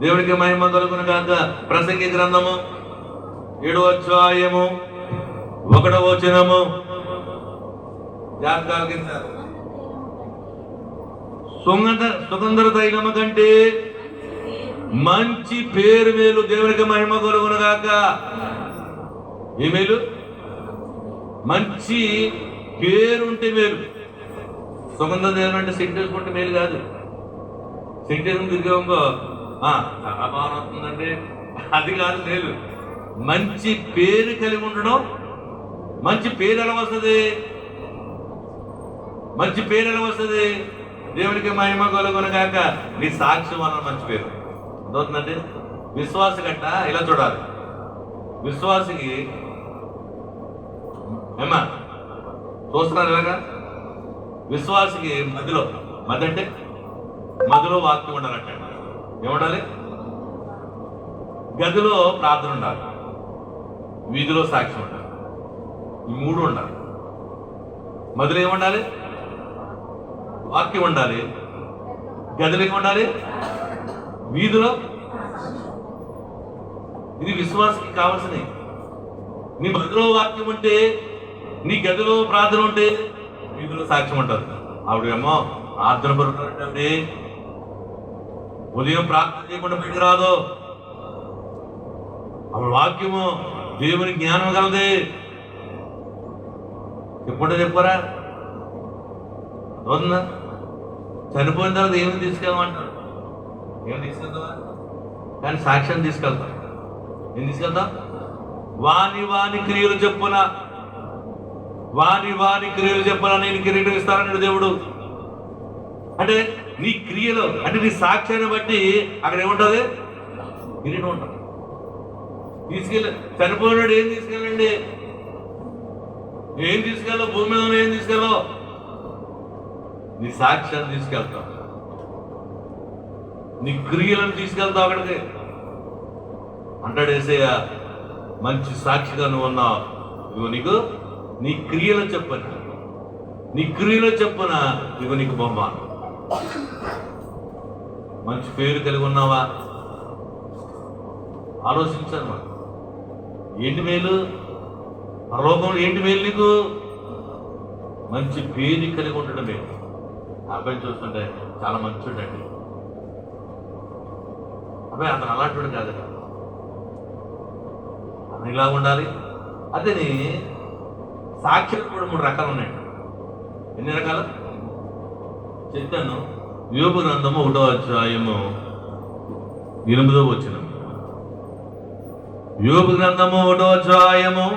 దేవునికి మహిమ కలుగును గాక. ప్రసంగి గ్రంథము 7వ అధ్యాయము 1వ వచనము. సుగంధ తైలము కంటే మంచి పేరు మేలు. దేవునికి మహిమ కలుగును గాక. ఏ మేలు? మంచి పేరుంటే మేలు. సుగంధం ఏమంటే సెంట్ వేసుకుంటే మేలు కాదు. సెంట్ వేసుకుని తిరిగేంగో చాలా బాగా వస్తుందంటే అది కాదు మేలు. మంచి పేరు కలిగి ఉండడం. మంచి పేరు ఎలా వస్తుంది? మంచి పేరు ఎలా వస్తుంది? దేవునికి మహిమ కలుగును గాక. నీ సాక్ష్యం వలన మంచి పేరు అవుతుందంటే. విశ్వాసి గట్ట ఇలా చూడాలి. విశ్వాసికి ఏమా చూస్తున్నారు ఇలాగా? విశ్వాసికి మధ్యలో అంటే మధ్యలో వాక్యం ఉండాలంట. ఏముండాలి? గదిలో ప్రార్థన ఉండాలి, వీధిలో సాక్ష్యం ఉండాలి. ఈ మూడు ఉండాలి. మధ్యలో ఏముండాలి? వాక్యం ఉండాలి. గదిలో ఏముండాలి? వీధిలో. ఇది విశ్వాసకి కావాల్సినవి. నీ మధ్యలో వాక్యం ఉంటే, నీ గదిలో ప్రార్థన ఉంటే, వీధిలో సాక్ష్యం ఉంటుంది. ఆవిడేమో ప్రార్థన పడుతుందండి, ఉదయం ప్రార్థన చేయకుండా బయటకు రాదు. ఆవిడ వాక్యము దేవుని జ్ఞానం కలది. ఎప్పుడో చెప్పారా? అవుతుందా? చనిపోయిన తర్వాత ఏమి తీసుకెళ్ళమంటారు? ఏమి తీసుకెళ్తావా? కానీ సాక్ష్యాన్ని తీసుకెళ్తాం. ఏం తీసుకెళ్తాం? వాని క్రియలు చెప్పున, వాని క్రియలు చెప్పున నేను కిరీటం ఇస్తానన్నాడు దేవుడు. అంటే నీ క్రియలో, అంటే నీ సాక్ష్యాన్ని బట్టి అక్కడ ఏముంటుంది? కిరీటం ఉంటుంది. తీసుకెళ్ళి చనిపోయినాడు ఏం తీసుకెళ్ళండి? ఏం తీసుకెళ్ళవు? భూమి మీద ఏం తీసుకెళ్ళవు? నీ సాక్ష్యాన్ని తీసుకెళ్తావు, నీ క్రియలను తీసుకెళ్తావు అక్కడికి. అంటాడు యేసయ్య, మంచి సాక్షిగా నువ్వు ఉన్నావు. ఇగో నీకు నీ క్రియలు చెప్పను, నీ క్రియలు చెప్పున ఇగో నీకు బొమ్మ. మంచి పేరు కలిగి ఉన్నావా? ఆలోచించాను మనం. ఏంటి మేలు? పరలోకంలో ఏంటి మేలు నీకు? మంచి పేరు కలిగి ఉండడం మేలు. ఆ అబ్బాయిని చూస్తుంటే చాలా మంచిదండి. అబ్బాయి అతను అలాంటి కాదు, అతను ఇలా ఉండాలి. అతని సాక్ష్యాలు కూడా 3 రకాలు ఉన్నాయి. ఎన్ని రకాలు చెప్తాను. యోబు గ్రంథము 1వ అధ్యాయము 8వ వచనం. యోబు గ్రంథము 1వ అధ్యాయము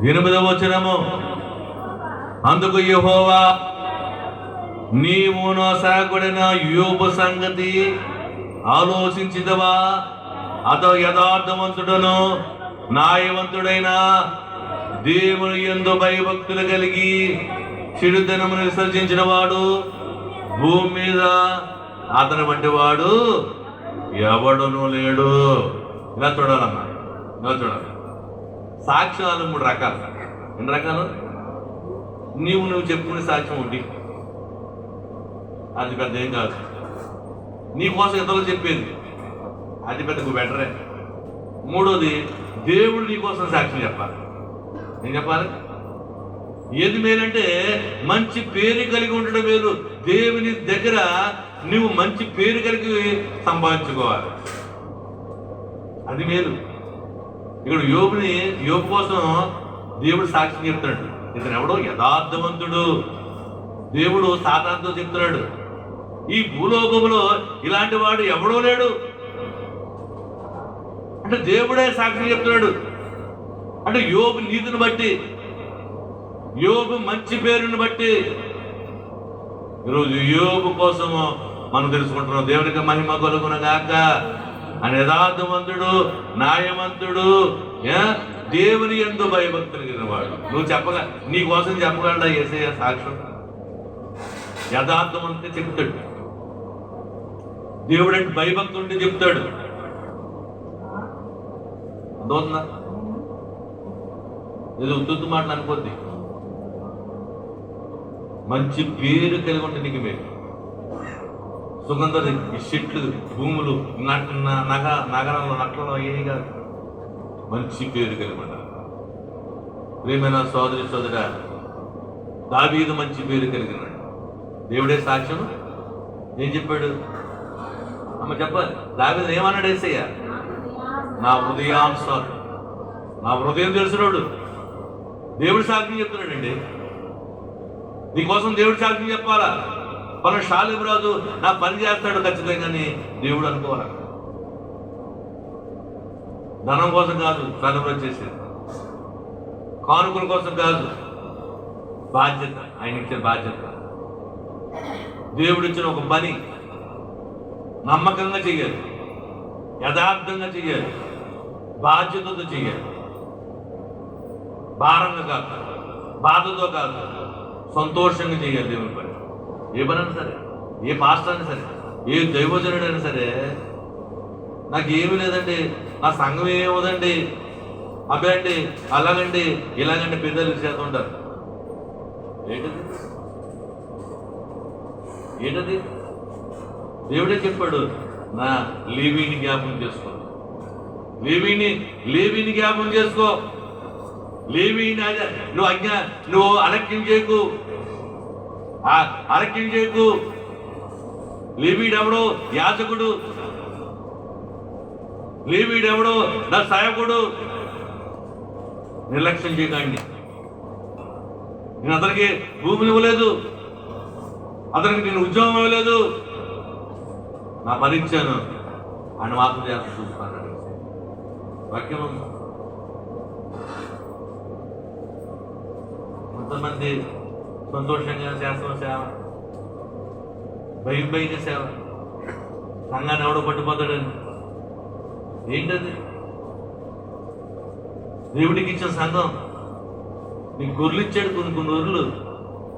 8వ వచనము. అందుకు యెహోవా, నీవు నా సేవకుడైన యోబు సంగతి ఆలోచించిదవా? అతడు యథార్థవంతుడను న్యాయవంతుడైన దేవుని యందు భయభక్తులు కలిగి చెడుతనమును విసర్జించిన వాడు భూమి మీద అతని వంటి వాడు ఎవడునూ లేడు. ఇలా చూడాలమ్మా, ఇలా చూడాలి. సాక్ష్యాలు 3 రకాలు. ఎన్ని రకాలు? నువ్వు చెప్పుకునే సాక్ష్యం ఒకటి, అది పెద్ద ఏం కాదు. నీకోసం ఇతరులు చెప్పేది అది పెద్ద బెటరే. 3వది, దేవుడు నీకోసం సాక్ష్యం చెప్పాలి. ఏం చెప్పాలి? ఏది మేలంటే మంచి పేరు కలిగి ఉండడం మేలు. దేవుని దగ్గర నువ్వు మంచి పేరు కలిగి సంపాదించుకోవాలి, అది మేలు. ఇక్కడ యోబు కోసం దేవుడు సాక్ష్యం చెప్తున్నాడు. ఇతను ఎవడో యథార్థవంతుడు. దేవుడు సాతానుతో చెప్తున్నాడు, ఈ భూలోకంలో ఇలాంటి వాడు ఎవడో లేడు. అంటే దేవుడే సాక్ష్యం చెప్తున్నాడు. అంటే యోబు నీతిని బట్టి, యోబు మంచి పేరుని బట్టి ఈరోజు యోబు కోసము మనం తెలుసుకుంటున్నాం. దేవునికి మహిమ కలుగునగాక. ఆయన యథార్థవంతుడు, న్యాయవంతుడు, దేవుని యందు భయభక్తులు కలిగిన వాడు. నువ్వు చెప్పగా నీ కోసం చెప్పగలడా యేసయ్య సాక్ష్యం? యథార్థవంతుడు చెప్తాడు, దేవుడు అంటే భయభక్తుడు చెప్తాడు. అదవుతుందా? ఏదో ఉద్దుద్దు మాటలు అనుకోద్ది. మంచి పేరు కలిగి ఉంటే నీకు మీరు సుగంధ చెట్లు, భూములు, నగరంలో నట్లలో ఏమి కాదు. మంచి పేరు కలిగి ఉండాలి. ప్రియమైన సోదరి సోదర, దావీదు మంచి పేరు కలిగినాడు. దేవుడే సాక్ష్యం. ఏం చెప్పాడు? అమ్మ చెప్పాలి. దావీదు ఏమన్నాడు? యేసయ్య నా హృదయాంశాలు, నా హృదయం తెలిసినోడు. దేవుడు సాక్ష్యం చెప్తున్నాడండి. నీకోసం దేవుడు సాక్ష్యం చెప్పాలా? మన షాలిబరాజు నా పని చేస్తాడు ఖచ్చితంగా దేవుడు అనుకోవాలి. ధనం కోసం కాదు షాలిబరాజు చేసేది, కానుకల కోసం కాదు. బాధ్యత, ఆయన ఇచ్చిన బాధ్యత. దేవుడు ఇచ్చిన ఒక పని నమ్మకంగా చెయ్యాలి, యథార్థంగా చెయ్యాలి, బాధ్యతతో చెయ్యాలి. భారంగా కాదు, బాధతో కాదు, సంతోషంగా చేయాలి దేవుని పని. ఏ పని అయినా సరే, ఏ పాస్టర్ అయినా సరే, ఏ దైవజనుడైనా సరే, నాకు ఏమీ లేదండి, నా సంఘం ఏమవుదండి, అబ్బాయండి, అలాగండి, ఇలాగండి పెద్దలు చేస్తుంటారు. ఏంటది? ఏంటది? దేవుడే చెప్పాడు, నా లేవీని జ్ఞాపకం చేసుకో, లేవీని జ్ఞాపకం చేసుకో. లేవీని నువ్వు అలక్ష్యం చేయకు, అలక్ష్యం చేయకు. లేవీడెవడో యాజకుడు, లేవీడెవడో నా సేవకుడు. నిర్లక్ష్యం చేయకండి. నేను అతనికి భూమిని ఇవ్వలేదు, అతనికి నేను ఉద్యోగం ఇవ్వలేదు, నా పని ఇచ్చాను. ఆయన మాత్రం చేస్తా చూస్తాను. వాక్యం కొంతమంది సంతోషంగా చేస్తాం సేవ, భయంగా సేవ. సంఘాన్ని ఎవడో పట్టుపోతాడని. ఏంటది? దేవుడికి ఇచ్చిన సంఘం. నీకు గొర్రెలు ఇచ్చాడు, కొన్ని గొర్రెలు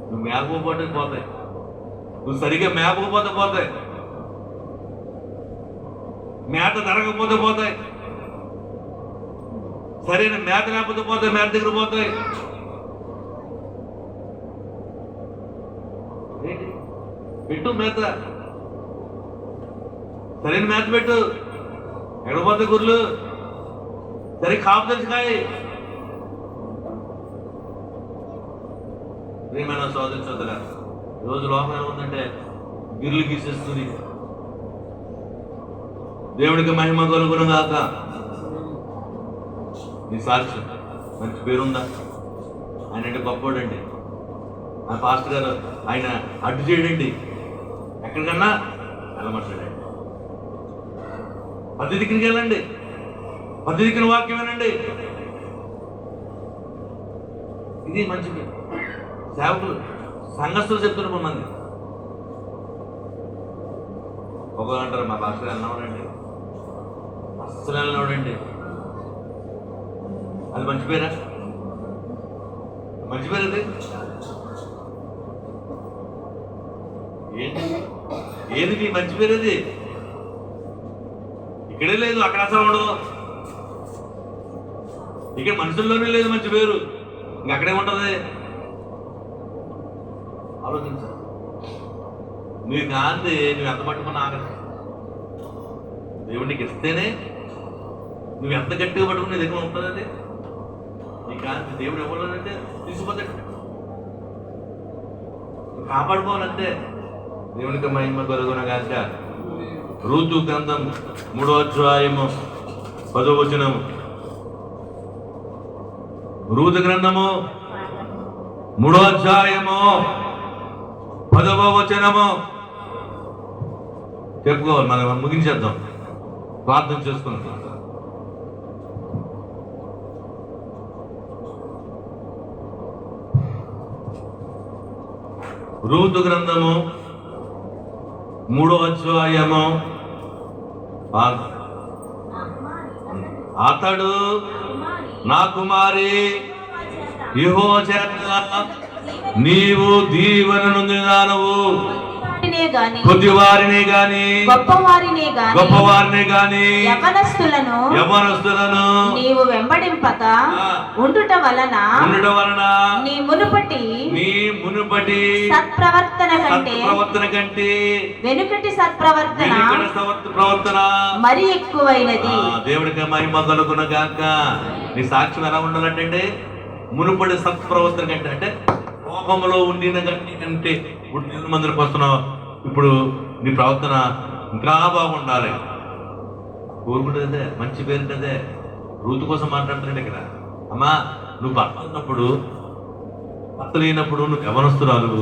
నువ్వు మేకపోతే పోతాయి, నువ్వు సరిగ్గా మేపకపోతే పోతాయి, మేత జరగకపోతే పోతాయి, సరైన మేత లేకపోతే పోతాయి, మేత దగ్గర పోతాయి. పెట్టు మేత, సరైన మేత పెట్టు. ఎక్కడ పోతాయి గుర్రెలు? సరే కాపు తెలుసుకాయ. ప్రియమైన సోదరి సోదర, రోజు లోపం ఏముందంటే గిర్లు గీసేస్తుంది. దేవుడికి మహిమ కలుగునుగాక. నీ సాక్ష్యం మంచి పేరుందా? ఆయన అంటే గొప్పోడండి. ఆ పాస్టర్ గారు ఆయన అడ్డు చేయడండి, ఎక్కడికన్నా వెళ్ళమంటాడండి. పద్ధతికి వెళ్ళండి, పద్ధతికి వాక్యం వినండి. ఇది మంచి సేవకులు, సంఘస్థులు చెప్తున్న కొంతమంది. ఒకరు అంటారు మా పాస్టర్ వెళ్ళినవాడండి, అస్సలు వెళ్ళినవాడండి. అది మంచి పేరా? మంచి పేరు అది ఏంటి? ఏది నీ మంచి పేరు? అది ఇక్కడే లేదు, అక్కడ అసలు ఉండదు. ఇక్కడ మనుషుల్లోనే లేదు మంచి పేరు, ఇంకక్కడే ఉంటుంది. ఆలోచించు. నువ్వు కాంతి నువ్వు ఎంత పట్టుకున్నా ఆగదు. దేవుడు నీకు ఇస్తేనే నువ్వు ఎంత గట్టిగా పట్టుకుని నీ దగ్గర ఉంటుందండి. నీ కాంతి దేవుడు ఇవ్వాలంటే తీసుకుపోతాడు, కాపాడుకోవాలంటే. దేవునికి మహిమ కలుగునగాక. రూతు గ్రంథం 3వ అధ్యాయము 10వ వచనము. రూతు గ్రంథము 3వ అధ్యాయము 10వ వచనము. చెప్పుకోవాలి, మనం ముగించేద్దాం, ప్రార్థన చేసుకుంటాం. రూతు గ్రంథము 3వ అధ్యాయము అతడు నా కుమారి యెహోవా చేత నీవు దీవెన నొందినావు, కొద్దివారినే గాని గొప్పవారినే గాని యవనస్తులను నీవు వెంబడింపక ఉండుట వలన నీ మునుపటి సత్ప్రవర్తన కంటే వెనుకటి సత్ప్రవర్తన మరి ఎక్కువైనది. దేవుడికి మహిమ కలుగును గాక. నీ సాక్ష్యం ఎలా ఉండాలంటే మునుపటి సత్ప్రవర్తన కంటే, అంటే కోపంలో ఉండిన కంటే ఇప్పుడు మందిరికి వస్తున్నావు, ఇప్పుడు నీ ప్రవర్తన ఇంకా బాగుండాలి. కోరుకుంటుందే మంచి పేరుంటుందే. రూతు కోసం మాట్లాడుతున్నాడు ఇక్కడ. అమ్మా, నువ్వు భర్త ఉన్నప్పుడు, భర్త లేనప్పుడు నువ్వు యవనస్తురాలు,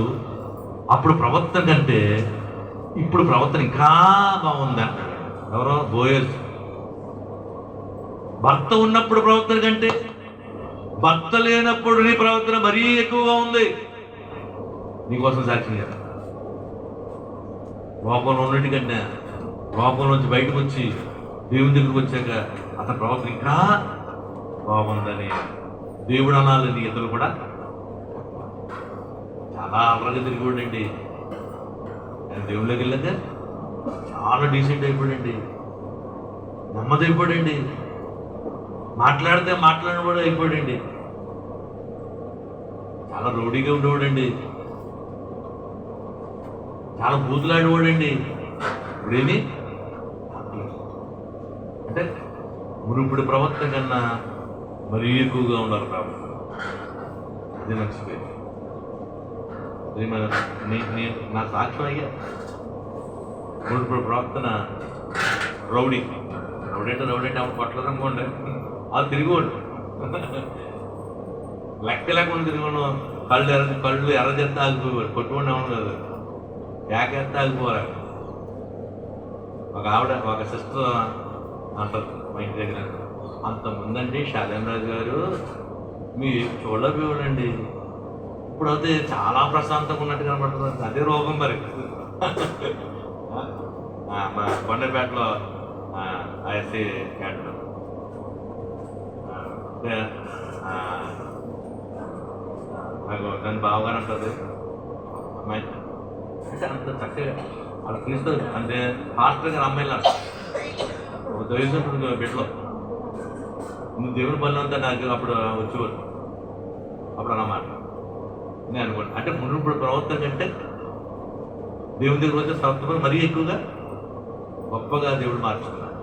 అప్పుడు ప్రవర్తన కంటే ఇప్పుడు ప్రవర్తన ఇంకా బాగుంది అంటాడు. ఎవరో బోయర్స్. భర్త ఉన్నప్పుడు ప్రవర్తన కంటే భర్త లేనప్పుడు నీ ప్రవర్తన మరీ ఎక్కువగా ఉంది. నీకోసం సాక్ష్యం కదా. లోపల ఉన్నటికంటే లోపల నుంచి బయటకు వచ్చి దేవుని దగ్గరికి వచ్చాక అతని ప్రవర్తన ఇంకా బాగుందని దేవుడు అనాలని ఇతరులు కూడా చాలా అలరగా తిరిగిపోడండి. ఆయన దేవుళ్ళకి వెళ్ళాక చాలా డీసెంట్ అయిపోయాడండి, నెమ్మది అయిపోయాడండి, మాట్లాడితే మాట్లాడబడి అయిపోయాడండి, చాలా రౌడీగా ఉండేవాడండి, చాలా బూతులాడేవాడండి. ఇప్పుడేమి అంటే మునుపటి ప్రవర్తన కన్నా మరీ ఎక్కువగా ఉన్నారు కాబట్టి అది మర్చిపోయింది. నా సాక్ష్యం అయ్యా. మునుపటి ప్రవర్తన రౌడీ అంటే ఆమె కొట్టలేదు అనుకోండి, అది తిరిగివాడు లెక్క లేకుండా తిరిగివాడు. కళ్ళు ఎర్ర చేస్తే ఆగిపోయేవాడు, కొట్టుకోండి అవును కదా, ఏకేస్తే ఆగిపోవాలి. ఒక ఆవిడ, ఒక సిస్టర్ అంటారు మా ఇంటి దగ్గర, అంతమందండి శాలేంరాజు గారు మీ చూడలేకపోయాడండి, ఇప్పుడు అయితే చాలా ప్రశాంతంగా ఉన్నట్టు కనబడుతుంది. అదే రోగం మరి. మా కొండపేటలో ఐఎస్సీ క్యాట్లో నాకు దాని బావగారు అంటుంది అమ్మాయి అంటే అంత చక్కగా అలా తీస్తుంది. అంటే ఫాస్ట్గా గారు అమ్మాయిలా ఒక దయచేస్తుంది బిడ్డలో నువ్వు దేవుని పనులు అంతా నాకు అప్పుడు వచ్చేవారు. అప్పుడు అన్నమాట నేను అనుకోండి. అంటే మునుపటి ప్రవర్తన కంటే దేవుని దగ్గర వచ్చే సత్వం మరీ ఎక్కువగా గొప్పగా దేవుడు మార్చుకున్నాడు.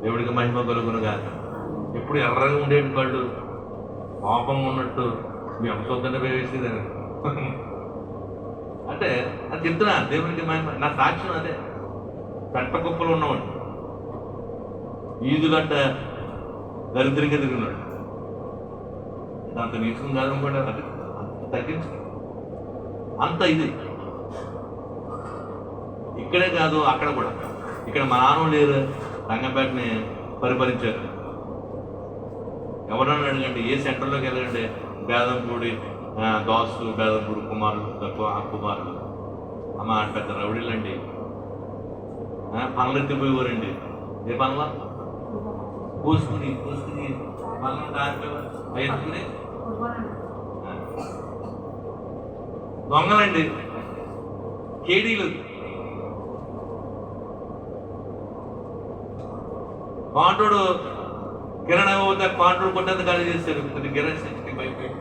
దేవుడికి మహిమ కలుగునుగా. ఎప్పుడు ఎర్రగా ఉండేవి కళ్ళు, కోపం ఉన్నట్టు మీ అంశోద్దనే వేసేదని అంటే అది చెప్తున్నా. దేవుడికి మహిమ. నా సాక్ష్యం అదే. పెంట కుప్పలు ఉన్నవాడు, ఈదుగంట దరిద్రంగా తిరిగినాడు. దాంతో నీచుకుని కాదు అనుకోండి, అది అంత తగ్గించు, అంత ఇది. ఇక్కడే కాదు అక్కడ కూడా. ఇక్కడ మా నాన్న లేరు, రంగంపేటని పరిపాలించారు. ఎవరన్నా అడగండి, ఏ సెంటర్లోకి వెళ్ళండి, బేదంపూడి దాసు, బేదంపూడి కుమారుడు, తక్కువ కుమారుడు, అమ్మ పెద్ద రౌడీలండి. పనులు ఎత్తిపోయేవారండి. ఏ పనుల పూసుకుని పనులు దారిపోయేవారు, ఎత్తుకుని దొంగలండి, కేడీలు. కాంట్రోడు కిరణ్ పోతే కాంట్రోడ్ కొట్టేంత ఖాళీ చేశారు. కొద్ది కిరణ్ శక్తి పైపోయి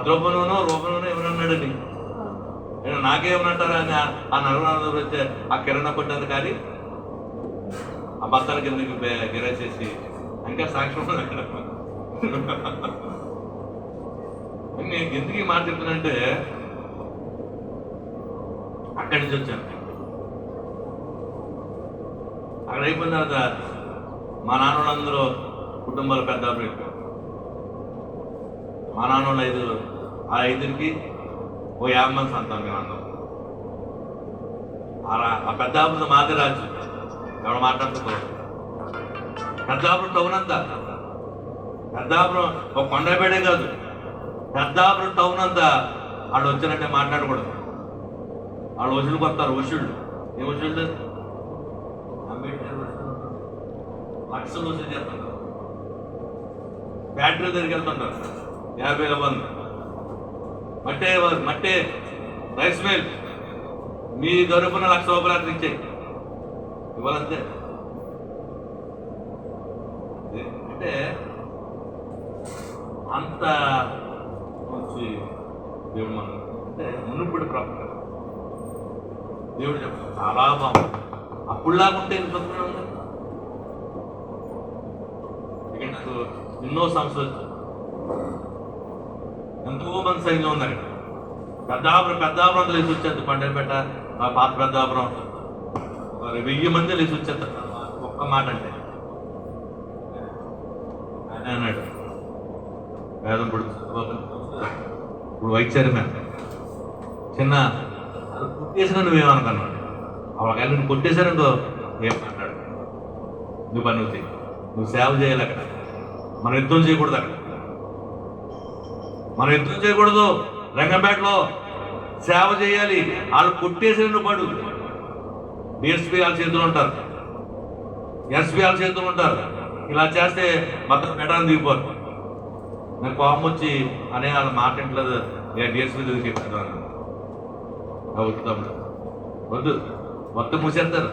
రూపంలోనో ఎవరన్నాడండి, నేను నాకేమనంటారా అని ఆ నరవనాథ వచ్చే ఆ కిరణ్ కొట్టేంత ఖాళీ ఆ బస్తాల కిందకి గిరేసేసి ఇంకా సాక్ష్యం అక్కడ. నేను ఎందుకు ఈ మాట చెప్తున్నానంటే అక్కడి నుంచి వచ్చాను. అక్కడ అయిపోయిన తర్వాత మా నాన్నోళ్ళందరూ కుటుంబాలు పెద్ద పెట్టారు. మా నాన్నోళ్ళు ఆ ఐదుకి ఓ 50 మంది సంతానం మేము అందరం. ఆ పెద్దాపురం మాదే రాజు. ఎవరు మాట్లాడుతున్నారు? పెద్దాపురం టౌన్ అంతా, పెద్దాపురం ఒక కొండపేటే కాదు, పెద్దాపురం టౌన్ అంతా ఆడు వచ్చినట్టే మాట్లాడకూడదు. వాళ్ళు వసూలుకి వస్తారు. వసూళ్ళు ఏం వసూళ్ళు? అంబేద్కర్ లక్షలు వసూలు చేస్తుంటారు. ఫ్యాక్టరీ దగ్గరికి వెళ్తుంటారు. 50,000 మంది మట్టే రైస్ మిల్ మీ తరపున ₹1,00,000 అతను ఇచ్చాయి ఇవ్వాలంతే. అంటే అంత మంచి దేవుడు మనం అంటే మునుపడి ప్రాప్తం దేవుడు చెప్తాడు చాలా బాగుంది. అప్పుడులాగా ఉంటే ఇంకొక ఉంది. ఇక నాకు ఎన్నో సంవత్సరాలు ఎంతో మంది సైన్యం ఉన్నారు. పెద్దాపురం లేచి వచ్చేది. పండగపేట పాత పెద్దాపురం 1000 మంది లేచి వచ్చేస్తారు. ఒక్క మాట అంటే ఆయన అన్నాడు వేదం ఇప్పుడు వైద్యారి మీద చిన్న కొట్టేసినా నువ్వేమనుకున్నాడు. అవకాశం నువ్వు కొట్టేశారనుకో ఏం మాట్లాడు. నువ్వు పని అవుతాయి. నువ్వు సేవ చేయాలి. అక్కడ మనం యుద్ధం చేయకూడదు. అక్కడ మనం యుద్ధం చేయకూడదు. రంగంపేటలో సేవ చేయాలి. వాళ్ళు కొట్టేసిన పడు. డిఎస్పీ వాళ్ళ చేతులు ఉంటారు, ఎస్పీ వాళ్ళ చేతులు ఉంటారు. ఇలా చేస్తే మొత్తం పెట్టాలని దిగిపోరు. నాకు కోపం వచ్చి అనే వాళ్ళ మాట్లాడలేదు. డిఎస్పీ దగ్గర చెప్తాను వద్దు మొత్తం మూసేస్తారు.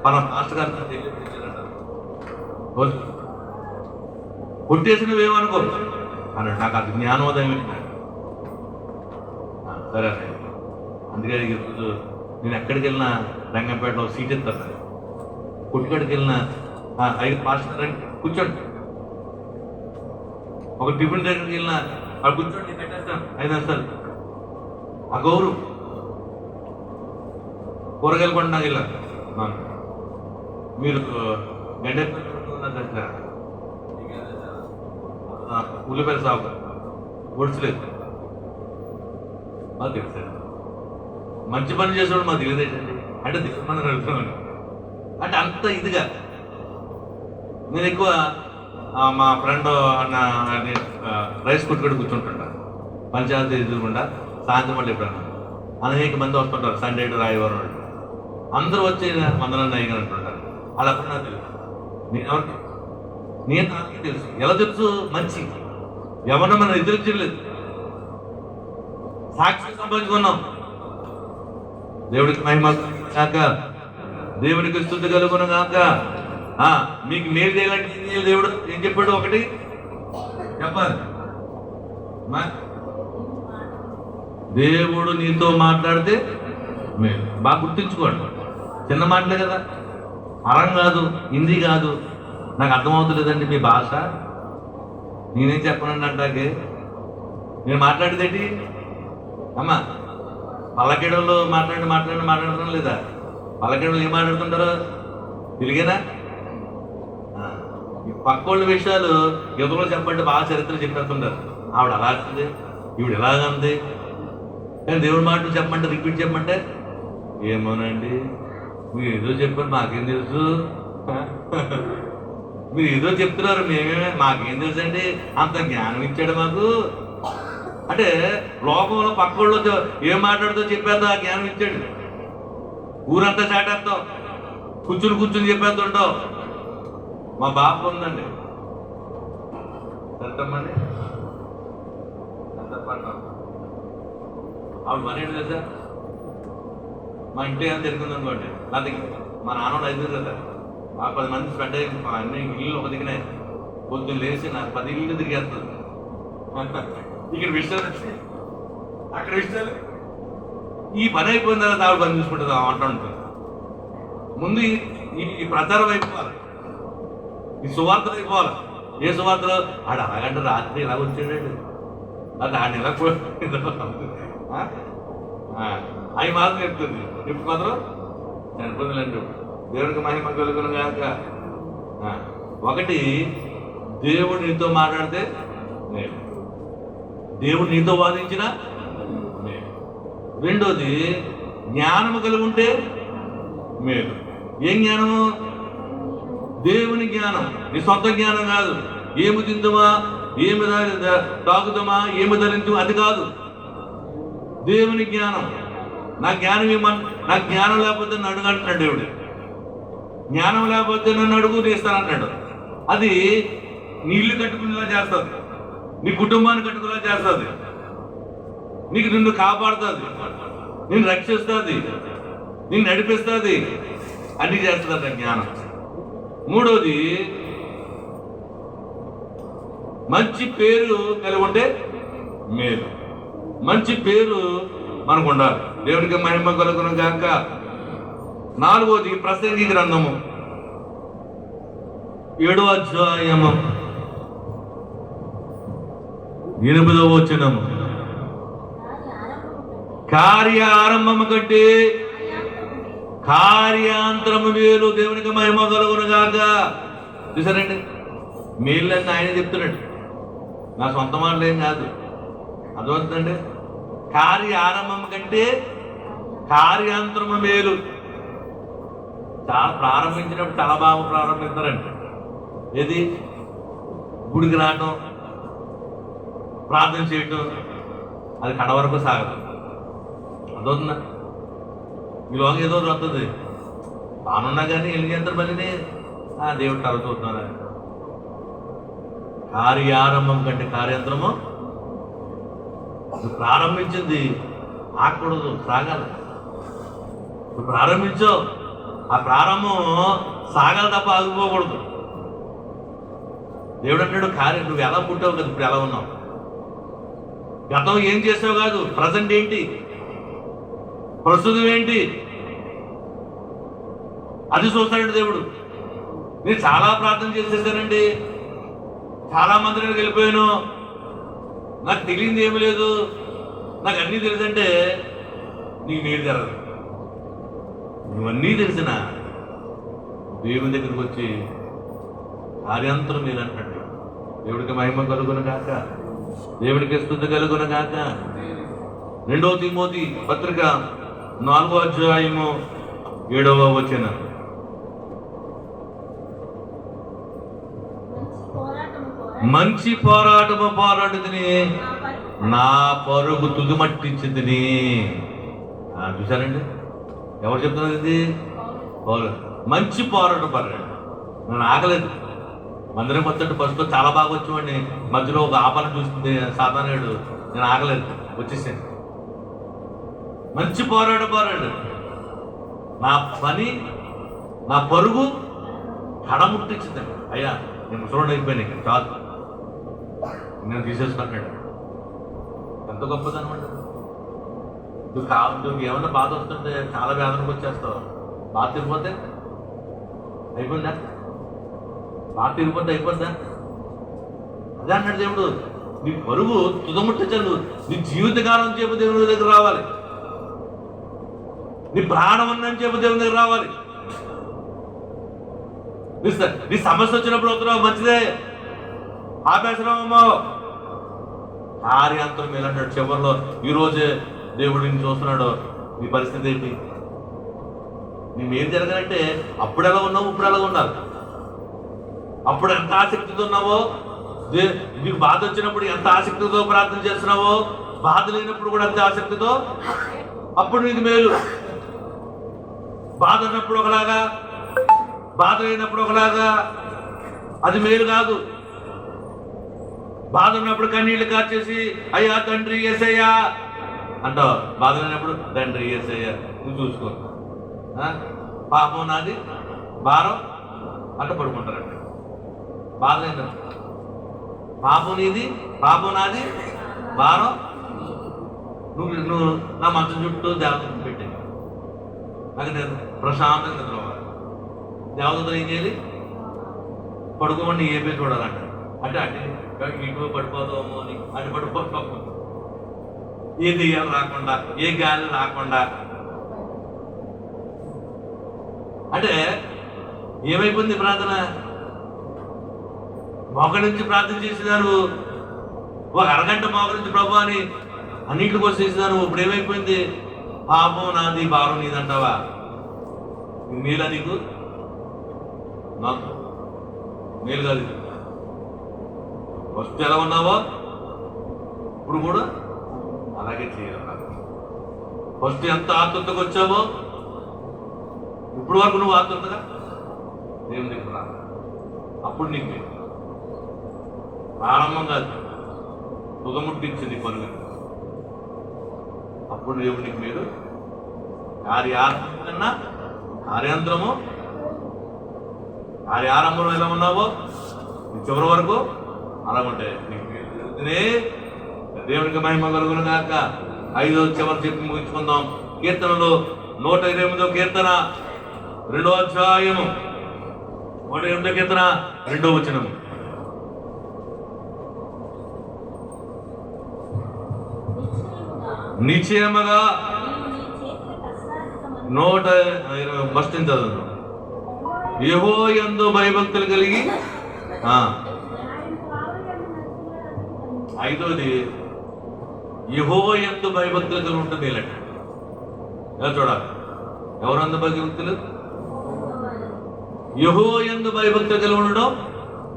మన మాస్టర్ గారు వద్దు కొట్టేసినవేమనుకో అన్నాడు. నాకు అది జ్ఞానోదయం సరే అన్న. అందుకే ఈరోజు నేను ఎక్కడికి వెళ్ళినా రంగంపేటలో సీట్ ఇస్తాను. కొట్టుకాడికి వెళ్ళినా 5 పాస్టర్ కూర్చోండి. ఒక టిఫిన్ దగ్గరికి వెళ్ళినా వాళ్ళు కూర్చోండి పెట్టేస్తాను 5 నిమిషాలు. ఆ గౌరవం కూరగాయలు కొండ నాకు వెళ్ళాను. మీరు గడ్డ ఉల్లిపాయల సాగు ఒడిచలేదు మాకు తెలుసండి. మంచి పని చేసేవాడు మాకు తెలియదేంటండి అంటే దిగుమని అడుగుతున్నాను. అంటే అంత ఇదిగా నేను ఎక్కువ మా ఫ్రెండ్ అన్న రైస్ కొట్టుకొని కూర్చుంటుంటాను. పంచాయతీ ఎదురుకుండా సాయంత్రం మళ్ళీ ఎప్పుడన్నా అనేక మంది వస్తుంటారు. సండే రాయవారం వాళ్ళు అందరూ వచ్చి మందలన్న అయ్యగా అంటుంటారు. అలా అప్పుడు నాకు తెలుసు. నేను నాకు తెలుసు. ఎలా తెలుసు? మంచి ఎవరిని మనం ఎదురించలేదు. సాక్షి సంపాదించుకున్నాం. దేవుడికి మహిమ కాక, దేవునికి స్తుతి కలుగును కాక. మీకు మేలు చేయాలంటే దేవుడు ఏం చెప్పాడు? ఒకటి చెప్పాలి. దేవుడు నీతో మాట్లాడితే మేలు. బాగా గుర్తుంచుకోండి. చిన్న మాటలే కదా, అరం కాదు, హిందీ కాదు. నాకు అర్థమవుతలేదండి మీ భాష. నేనేం చెప్పనండి అంటాకే. నేను మాట్లాడేదేంటి అమ్మా? పల్లకేడలో మాట్లాడటం లేదా? పల్లకేడలు ఏం మాట్లాడుతుంటారో తిరిగేనా? ఈ పక్కోళ్ళ విషయాలు ఎదురు చెప్పండి. బాగా చరిత్రలు చెప్పేస్తుంటారు. ఆవిడ అలా అంది, ఈవిడ ఎలాగంది. కానీ దేవుడి మాటలు చెప్పమంటే రిపీట్ చెప్పమంటే ఏమోనండి మీరు ఏదో చెప్పారు మాకేం తెలుసు. మీరు ఏదో చెప్తున్నారు మాకేం తెలుసు అండి. అంత జ్ఞానం ఇచ్చాడు మాకు. అంటే లోకంలో పక్కోళ్ళతో ఏం మాట్లాడుతో చెప్పేద్దాం. ఆ జ్ఞానం ఇచ్చాడు. ఊరంతా చాటేస్తాం, కూర్చుని చెప్పేస్తుంటాం. మా బాబు ఉందండి ఎంతమంది ఆవిడ పని ఏంటి తెలుసా? మా ఇంట్లో ఏమైనా జరిగింది అనుకోండి, నా దగ్గర మా నాన్న 5 కదా, ఆ 10 మంది స్పెండ్ అయ్యి అన్ని ఇల్లు ఒక దిగినాయి. పొద్దున్న లేచి నాకు 10 ఇల్లు తిరిగేస్తుంది. ఇక్కడ విషయాలు అక్కడ విషయాలు. ఈ పని అయిపోయిన తర్వాత ఆవిడ పని చూసుకుంటుంది. అంటూ ఉంటుంది. ముందు ఈ ప్రచారం అయిపోవాలి, ఈ సువార్తలు అయిపోవాలి. ఏ సువార్తలు? ఆడు అలాగంటే రాత్రి ఇలా వచ్చాడండి, అది ఆడిని ఎలా అవి మాత్రం చెప్తుంది. ఇప్పుడు మాత్రం చనిపోతుందండి. దేవుడికి మహిమ కలుగును కాక. ఒకటి, దేవుడు నీతో మాట్లాడితే నేను, దేవుడు నీతో వాదించిన నేను. రెండోది, జ్ఞానము కలిగి ఉంటే మేలు. ఏం జ్ఞానము? దేవుని జ్ఞానం, నీ సొంత జ్ఞానం కాదు. ఏమి తిందుమా, ఏమి తాగుదామా, ఏమి ధరించు, అది కాదు. దేవుని జ్ఞానం. నాకు జ్ఞానం లేకపోతే నన్ను అడుగు అంటున్నాడు దేవుడు. జ్ఞానం లేకపోతే నన్ను అడుగు తీస్తానంటున్నాడు. అది నీ ఇల్లు కట్టుకునేలా చేస్తుంది, నీ కుటుంబాన్ని కట్టుకునేలా చేస్తుంది, నిన్ను కాపాడుతుంది, నిన్ను రక్షిస్తుంది, నిన్ను నడిపిస్తుంది, అన్ని చేస్తుంది జ్ఞానం. మూడోది, మంచి పేరు కలిగి ఉంటే మేలు. మంచి పేరు మనకు ఉండాలి. దేవుడికి మహిమ కలుగును గాక. నాలుగోది, ప్రసంగి గ్రంథము 7వ అధ్యాయము 8వ వచనము. కార్య ఆరంభము కంటే కార్యాంతరము మేలు. దేవునికి మహిమ కలుగును గాక. చూసారండి, మేళ్ళని ఆయన చెప్తున్నాడు, నా సొంత మాటలు ఏం కాదు. అర్థమవుతుందండి. కార్య ఆరంభం కంటే కార్యాంతరము మేలు. చాలా ప్రారంభించినప్పుడు చాలా బాగా ప్రారంభిస్తారండి. ఏది? గుడికి రావటం, ప్రార్థన చేయటం, అది కడ వరకు సాగదు. అదవుతుందా? ఈలోగా ఏదో వస్తుంది, తానున్నా కానీ ఎలిగేంతరం మళ్ళీ దేవుడు కలుగుతున్నారా. కార్యారంభం కంటే కార్యాంతరము. నువ్వు ప్రారంభించింది ఆకూడదు, సాగాలి. నువ్వు ప్రారంభించో, ఆ ప్రారంభం సాగాలి తప్ప ఆగిపోకూడదు. దేవుడు అంటాడు, కార్యం నువ్వు ఎలా పుట్టావు కదా, ఇప్పుడు ఎలా ఉన్నావు, గతం ఏం చేసావు కాదు, ప్రజెంట్ ఏంటి, ప్రస్తుతం ఏంటి, అది చూస్తాడండి దేవుడు. నేను చాలా ప్రార్థన చేసేసానండి, చాలా మందిని వెళ్ళిపోయాను, నాకు తెలియంది ఏమి లేదు, నాకు అన్నీ తెలుసంటే నీకు నీరు జరగదు. నువ్వన్నీ తెలిసిన దేవుని దగ్గరికి వచ్చి కార్యాంతరం మీరు అంటాడు. దేవుడికి మహిమ కలుగును గాక, దేవుడికి స్తుతి కలుగును గాక. 2వ తిమోతి పత్రిక 4వ అధ్యాయము 7వ వచనం. మంచి పోరాటము పోరాడుతుని నా పరుగు తుదిమట్టించింది. చూసారండి, ఎవరు చెప్తున్నారు ఇది? మంచి పోరాటం పోరాడు. నేను ఆగలేదు. మందిరం వచ్చేట్టు ఫస్ట్లో చాలా బాగా వచ్చేవాడిని, మధ్యలో ఒక ఆపన చూస్తుంది సాధారణుడు, నేను ఆగలేదు, వచ్చేసాను. మంచి పోరాడు పోరాడు, నా పని నా పరుగు కడముట్టించిందండి. అయ్యా నేను ముసలోడు అయిపోయాను, చాలు నేను తీసేసుకున్నాడు. ఎంత గొప్పదనమాట. నువ్వు ఏమన్నా బాధ వస్తుంటే చాలా వేదనకు వచ్చేస్తావు. బాధ తిరిగిపోతే అయిపోయిందా? బాధ తిరిగిపోతే అయిపోద్దా? అదే అన్నాడు దేవుడు, నీ పరుగు తుదముట్టించను, నీ జీవితకాలం చేపు దేవుని దగ్గర రావాలి, నీ ప్రాణం ఉన్నని చేపు దేవుని దగ్గర రావాలి. నీ సమస్య వచ్చినప్పుడు వస్తున్నావు, మంచిదే, ఆపేశ్రమో కార్యాంతరం మేలంటాడు చివరిలో. ఈరోజే దేవుడు నిన్ను చూస్తున్నాడు, నీ పరిస్థితి ఏంటి? నేనేం జరగాలంటే అప్పుడు ఎలా ఉన్నావు, ఇప్పుడు ఎలా ఉండాలి. అప్పుడు ఎంత ఆసక్తితో ఉన్నావో, నీకు బాధ వచ్చినప్పుడు ఎంత ఆసక్తితో ప్రార్థన చేస్తున్నావో, బాధ లేనప్పుడు కూడా అంత ఆసక్తితో, అప్పుడు నీకు మేలు. బాధ ఉన్నప్పుడు ఒకలాగా, బాధ లేనప్పుడు ఒకలాగా, అది మేలు కాదు. బాధ ఉన్నప్పుడు కన్నీళ్లు కార్చేసి అయ్యా తండ్రి యేసయ్యా అంటావు, బాధ లేనప్పుడు తండ్రి యేసయ్యా నువ్వు చూసుకో, పాపం నాది భారం అంట పడుకుంటారంట. బాధ లేదు, పాపం నీది, పాపం నాది, భారం నువ్వు నా మంచం చుట్టూ దేవతను పెట్టాను, నాకు నేను ప్రశాంతంగా నిద్రవాలి. దేవతలు ఏం చేయాలి? పడుకోమని ఏ పేరు చూడాలంట. అంటే ఇటు పడిపోతామో అని అటు పడిపోతాము, ఏ దెయ్యాలు రాకుండా, ఏ గాలి రాకుండా. అంటే ఏమైపోయింది ప్రార్థన? మోకరి నుంచి ప్రార్థన చేసేదాను, ఒక అరగంట మోకరి నుంచి ప్రభు అని అన్నింటికి వచ్చేసేదాను. ఇప్పుడు ఏమైపోయింది? పాపం నాది, భారం నీది అంటావా? మేలా నీకు? నాకు మేలు కాదు. ఫస్ట్ ఎలా ఉన్నావో ఇప్పుడు కూడా అలాగే చేయాలి. ఫస్ట్ ఎంత ఆతృతగా వచ్చావో ఇప్పుడు వరకు నువ్వు ఆతృతగా దేవుని దగ్గర రా. అప్పుడు నీకు ప్రారంభం కాదు, తుదముట్టించింది పనులు. అప్పుడు దేవునికి మీరు కార్యారంభం కన్నా కార్యాంతరము, కార్యారంభంలో ఎలా ఉన్నావో చివరి వరకు అలా ఉంటాయి. దేవునికి మహిమ కలుగును గాక. 5వ చివరి చెప్పి ముగించుకుందాం. కీర్తనలో 128వ కీర్తన 2వ అధ్యాయము 128వ కీర్తన 2వ వచనము. నిశ్చయముగా 120 బస్టిని చదువు. యెహోవాయందు భయభక్తులు కలిగి 5వది యెహోవాయందు భయభక్తులు కలిగి ఉంటుంది. ఇలాంటి ఎలా చూడాలి? ఎవరందు భయభక్తులు? యెహోవాయందు భయభక్తులు కలిగి ఉండడం.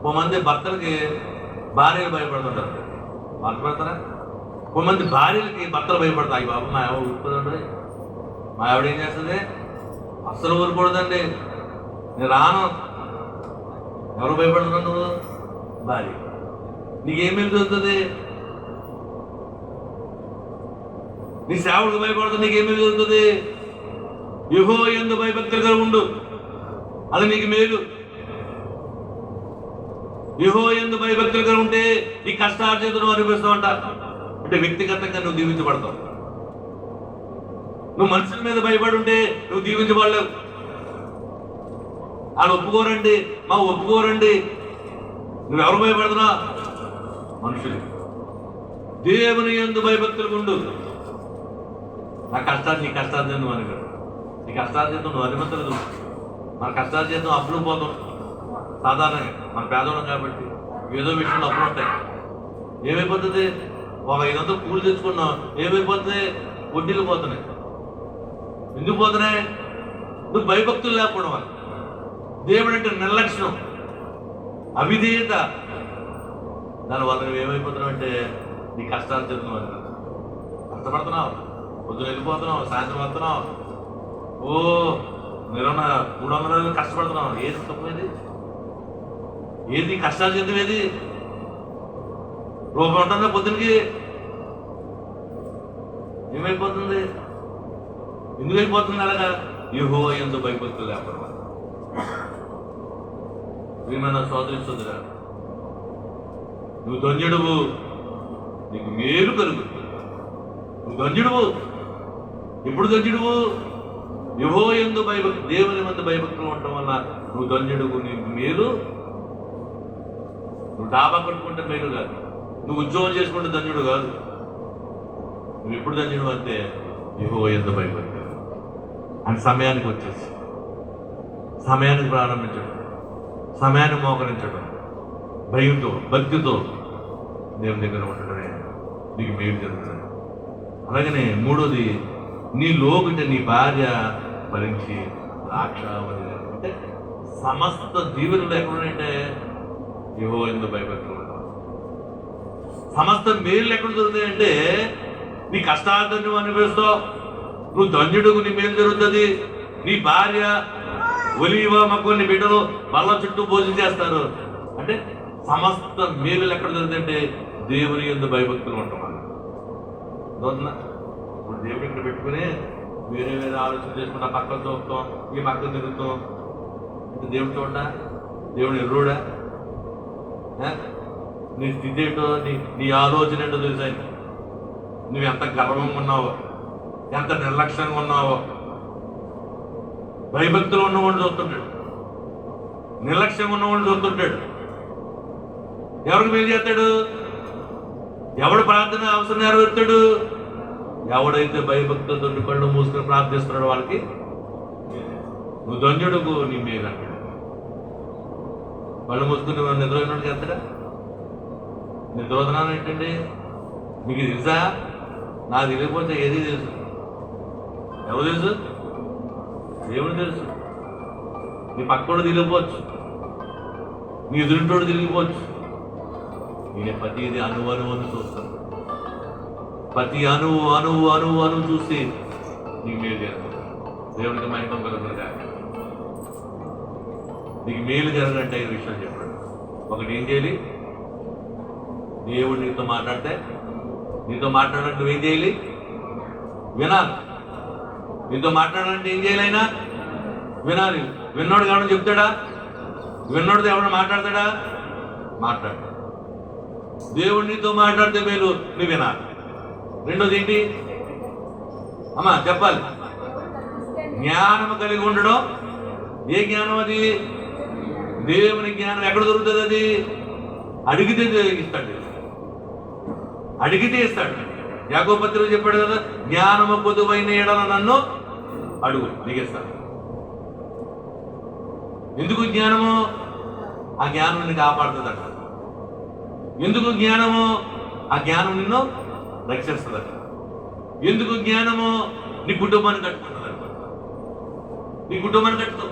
కొంతమంది భర్తలకి భార్యలు భయపడుతుంటారు. భయపడతారా? కొంతమంది భార్యలకి భర్తలు భయపడతాయి. బాబు మా ఆవిడ ఊరుకోదండి, మా ఆవిడ ఏం చేస్తుంది, అస్సలు ఊరుకూడదండి, నేను రాను. ఎవరు భయపడుతున్నావు? నువ్వు భార్య. నీకేమేమి జరుగుతుంది? నీ సేవకు భయపడుతుంది, నీకేమేమి జరుగుతుంది? యెహోవాయందు భయభక్తులుగా ఉండు, అది నీకు మేలు. యెహోవాయందు భయభక్తులుగా ఉంటే నీ కష్టార్జితం అనిపిస్తావంట. అంటే వ్యక్తిగతంగా నువ్వు దీవించబడతావు. నువ్వు మనుషుల మీద భయపడి ఉంటే నువ్వు దీవించబడలేవు. వాళ్ళు ఒప్పుకోరండి, మా ఒప్పుకోరండి. నువ్వెవరు భయపడుతున్నా? మనుషులు. దేవుని యందు భయభక్తులు ఉండు. నా కష్టాలు నీ కష్టార్జితం నువ్వు అనుకోడు. నీ కష్టార్జితం నువ్వు అనుమతులు. మన కష్టార్జితం అప్పులు పోతాం సాధారణంగా. మన పేదవాళ్ళం కాబట్టి ఏదో విషయంలో అప్పులు ఉంటాయి. ఏమైపోతుంది? ఒక 500 కూలి తెచ్చుకున్నాం, ఏమైపోతుంది? వడ్డీలు పోతున్నాయి. ఎందుకు పోతున్నాయి? నువ్వు భయభక్తులు లేకపోవడం వల్ల. దేవుడు అంటే నిర్లక్ష్యం, అవిధేయత. దానివల్ల నువ్వు ఏమైపోతున్నావు అంటే నీ కష్టాలు చెందుతున్నావు. కష్టపడుతున్నావు, పొద్దున వెళ్ళిపోతున్నావు, సాయంత్రం వస్తున్నావు, ఓ 300 రోజులు కష్టపడుతున్నావు. ఏది తక్కువేది? ఏది కష్టాలు చెందివేది? రూపాయి ఉంటుందా పొద్దునకి? ఏమైపోతుంది? ఎందుకు అయిపోతుంది అలాగా? యెహోవాయందు భయభక్తులు లేకపోవడం. ప్రియమైన సోదరి సోదరా, నువ్వు ధన్యుడువు, నీకు మేలు కలుగుతుంది. నువ్వు ధన్యుడువు. ఎప్పుడు ధన్యుడువు? యెహోవాయందు భయభక్తి, దేవుని మందు భయభక్తులు ఉండటం వల్ల నువ్వు ధన్యుడువు, నీకు మేలు. నువ్వు డాబా కట్టుకుంటే మేలు కాదు, నువ్వు ఉద్యోగం చేసుకుంటే ధన్యుడు కాదు. నువ్వు ఎప్పుడు ధన్యుడు అంటే యెహోవాయందు భయభక్తి అని సమయానికి వచ్చేసి, సమయానికి ప్రారంభించడం, సమయాన్ని మోకరించడం, భయంతో భక్తితో దేవుని దగ్గర ఉండటమే నీకు మేలు జరుగుతుంది. అలాగనే 3వది, నీ లోకంటే నీ భార్య భరించి ద్రాక్షావళి. అంటే సమస్త దీవెనలు ఎక్కడున్నాయంటే యెహోవాయందు భయభక్తులు ఉంటాం. సమస్త మేలు ఎక్కడ దొరుకుతాయంటే నీ కష్టాలను నువ్వు అనుభవిస్తావు, నువ్వు ధన్యుడుకు, నీ మేలు జరుగుతుంది. నీ భార్య ఒలీవ మక్కువని బిడ్డలు బల్ల చుట్టూ భోజనం చేస్తారు. అంటే సమస్త మేలు ఎక్కడ దొరుకుతాయంటే దేవుని యందు భయభక్తులు ఉంటాం. ఇప్పుడు దేవుడు ఇక్కడ పెట్టుకుని వేరే వేరే ఆలోచన చేసుకుంటా పక్కన చూపుతాం, ఈ పక్కన తిరుగుతాం. దేవుడు చూడా? దేవుడు ఎర్రుడా? నీ స్థితి ఏంటో, నీ ఆలోచన ఏంటో తెలుసా? నువ్వు ఎంత గర్వంగా ఉన్నావో, ఎంత నిర్లక్ష్యంగా ఉన్నావో. భయభక్తులు ఉన్నవాడు చూస్తుంటాడు, నిర్లక్ష్యంగా ఉన్నవాడు చూస్తుంటాడు. ఎవరికి మేలు చేస్తాడు? ఎవడు ప్రార్థన అవసరం నెరవేర్తాడు? ఎవడైతే భయభక్తులతో కళ్ళు మూసుకొని ప్రార్థిస్తున్నాడు వాళ్ళకి నువ్వు ధన్యుడుకు, నీ మేలు అంటాడు. కళ్ళు మూసుకుని నిద్రపోయినట్టు చేస్తాడా? నిద్రోధనాలు ఏంటండి? మీకు తెలుసా? నాకు తెలియకపోతే ఏది తెలుసు. ఎవరు తెలుసు? దేవుడు తెలుసు. నీ పక్కోడు తెలియకపోవచ్చు, నీ ఎదురింటోడు తెలియకపోవచ్చు. నేను ప్రతిది అణువు చూస్తాను. ప్రతి అణువు చూసి నీకు మేలు జరుగుతుంది. దేవుడికి మహిమ కలుగునుగా. నీకు మేలు జరగాలంటే 5 విషయాలు చెప్పాడు. ఒకటి, ఏం చేయాలి? దేవుడు నీతో మాట్లాడితే, నీతో మాట్లాడాలంటే నువ్వేం చేయాలి? వినాలి. నీతో మాట్లాడాలంటే ఏం చేయాలి? అయినా వినాలి. విన్నోడు కావడం చెప్తాడా? విన్నోడితో ఎవరు మాట్లాడతాడా? మాట్లాడతాడు. దేవుడు నీతో మాట్లాడితే మేలు, నువ్వు వినాలి. రెండోది ఏంటి అమ్మా చెప్పాలి? జ్ఞానం కలిగి ఉండడం. ఏ జ్ఞానం అది? దేవుని జ్ఞానం ఎక్కడ దొరుకుతుంది? అది అడిగితే ఇస్తాడు. అడిగితే ఇస్తాడు. యాకోబు పత్రికలో చెప్పాడు కదా, జ్ఞానము కొదువైన ఎడల నన్ను అడుగు, నీకు ఇస్తాడు. ఎందుకు జ్ఞానము? ఆ జ్ఞానం నిన్ను కాపాడుతుందట. ఎందుకు జ్ఞానము? ఆ జ్ఞానం నిన్ను రక్షిస్తుందట. ఎందుకు జ్ఞానము? నీ కుటుంబాన్ని కట్టుకుంటుందట. నీ కుటుంబాన్ని కట్టుకో,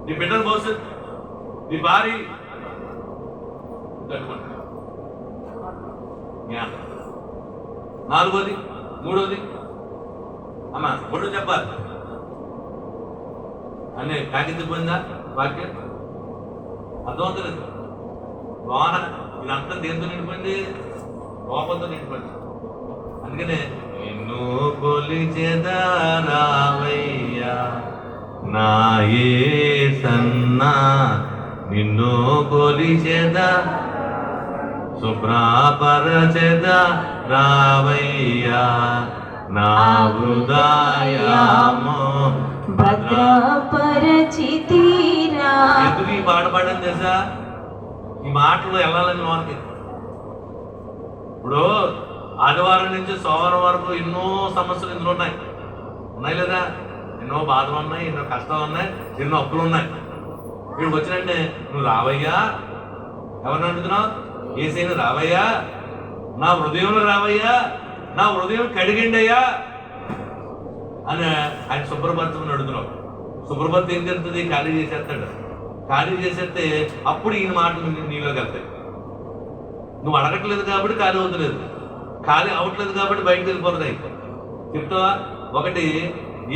నీ బిడ్డల భవిష్యత్తు, నీ భార్య కట్టుకుంటా జ్ఞానం. నాలుగోది, మూడోది అమ్మా మూడో చెప్పాలి అనే కాకింది పోయిందా వాక్యం? అర్థమవుతలేదు. వాన ఇదంతా దేంతో నిండిపోయింది? కోపంతో నిండిపోయింది. అందుకనే నిన్ను కొలిచెదరావయ్యా నా యేసన్నా, నిన్ను కొలిచెదా, శుభ్రపరచెదా రావయ్యా నా హృదయము భద్రపరచితిరా. ఎందుకు ఈ పాట పాడని తెలుసా? ఈ మాటలు వెళ్ళాలని మనకి. ఇప్పుడు ఆదివారం నుంచి సోమవారం వరకు ఎన్నో సమస్యలు ఇందులో ఉన్నాయి లేదా? ఎన్నో బాధలు ఉన్నాయి, ఎన్నో కష్టాలు ఉన్నాయి, ఎన్నో అప్పులు ఉన్నాయి. వీడికి వచ్చినంటే నువ్వు రావయ్యా, ఎవరిని అడుగుతున్నావు? ఏసైనా రావయ్యా, నా హృదయంలో రావయ్యా, నా హృదయం కడిగండి అయ్యా అని ఆయన శుభ్రపరచమని అడుగుతున్నావు. శుభ్రపరిత ఏం జరుగుతుంది? ఖాళీ చేసేస్తాడు. ఖాళీ చేసేస్తే అప్పుడు ఈయన మాటలు నీలోకి వెళ్తాయి. నువ్వు అడగట్లేదు కాబట్టి ఖాళీ అవుతలేదు, ఖాళీ అవట్లేదు కాబట్టి బయటకు వెళ్ళిపోతుంది. చెప్తావా? ఒకటి,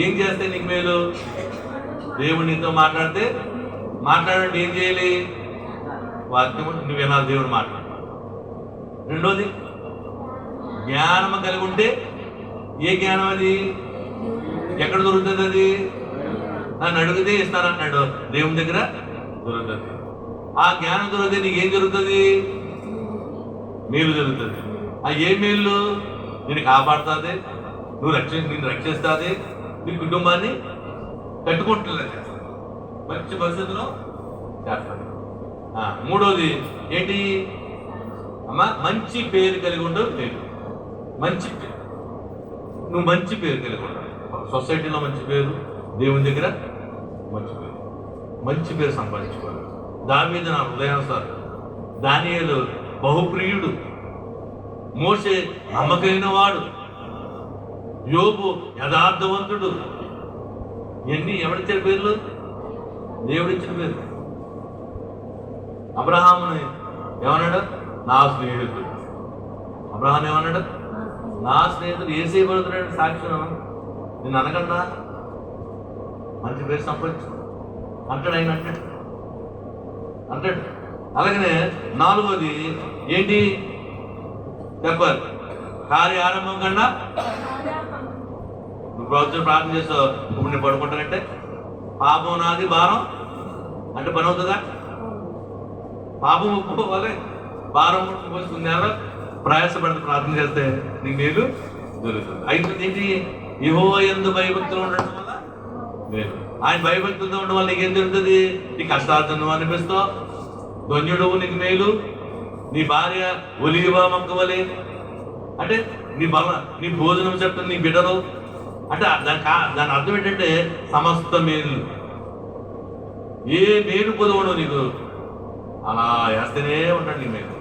ఏం చేస్తే నీకు మేలు? దేవుడు నీతో మాట్లాడంటే ఏం చేయాలి? వాక్యం నువ్వు వినాలి, దేవుడు మాట్లాడు. రెండోది, జ్ఞానం కలిగి ఉంటే. ఏ జ్ఞానం అది? ఎక్కడ దొరుకుతుంది అది? నన్ను అడిగితే ఇస్తానన్నాడు, దేవుని దగ్గర దొరుకుతుంది. ఆ జ్ఞానం దొరికితే నీకేం జరుగుతుంది? మేలు జరుగుతుంది. ఆ ఏ మేలు? నేను కాపాడుతుంది, నిన్ను రక్షిస్తుంది, నీ కుటుంబాన్ని కట్టుకుంటున్నా చేస్తాను, మంచి పరిస్థితిలో చేస్తాను. మూడోది ఏంటి అమ్మా? మంచి పేరు కలిగి ఉండవు. లేదు, మంచి పేరు. నువ్వు మంచి పేరు కలిగి ఉండవు. సొసైటీలో మంచి పేరు, దేవుని దగ్గర మంచి పేరు సంపాదించుకోవాలి. దావీదు నా హృదయానుసారం, దానియేలు బహుప్రియుడు, మోషే నమ్మకైన వాడు, యోబు యథార్థవంతుడు. ఇవన్నీ ఎవరిచ్చిన పేర్లు? దేవుడిచ్చిన పేరు. అబ్రహాముని ఏమన్నాడు? నా స్నేహితుడు. అబ్రహాం ఏమన్నాడు? నా స్నేహితుడు. ఏసీ పడుతున్నాడు సాక్ష్యం. నేను అనగలనా? మంచి పేరు సంపాదించు అంటాడు ఆయన, అంటాడు. అలాగనే నాలుగోది ఏంటి చెప్పాలి? కార్య ఆరంభం కన్నా నువ్వు ప్రార్థన చేస్తావు. ఇప్పుడు నేను పడుకుంటానంటే పాపం నాది భారం అంటే పని అవుతుందా? పాపం ఒప్పుకోవాలి, భారం పోస్తుంది. ప్రయాసపడి ప్రార్థన చేస్తే నీకు మేలు జరుగుతుంది. అయిపోయింది ఏంటి? యెహోవా యందు భయభక్తులు ఉండడం వల్ల మేలు. ఆయన భయభక్తులతో ఉండడం వల్ల నీకేం జరుగుతుంది? నీ కష్టాలను నువ్వు అనిపిస్తావు, ధన్యుడు, నీకు మేలు. నీ భార్య ఒలివ మంకవలే అంటే నీ భోజనం చెప్తుంది, నీ బిడ్డలు అంటే దాని అర్థం ఏంటంటే సమస్త మేలు. ఏ మేలు పొదవడు నీకు అలా వేస్తేనే ఉంటాడు నీ మేలు.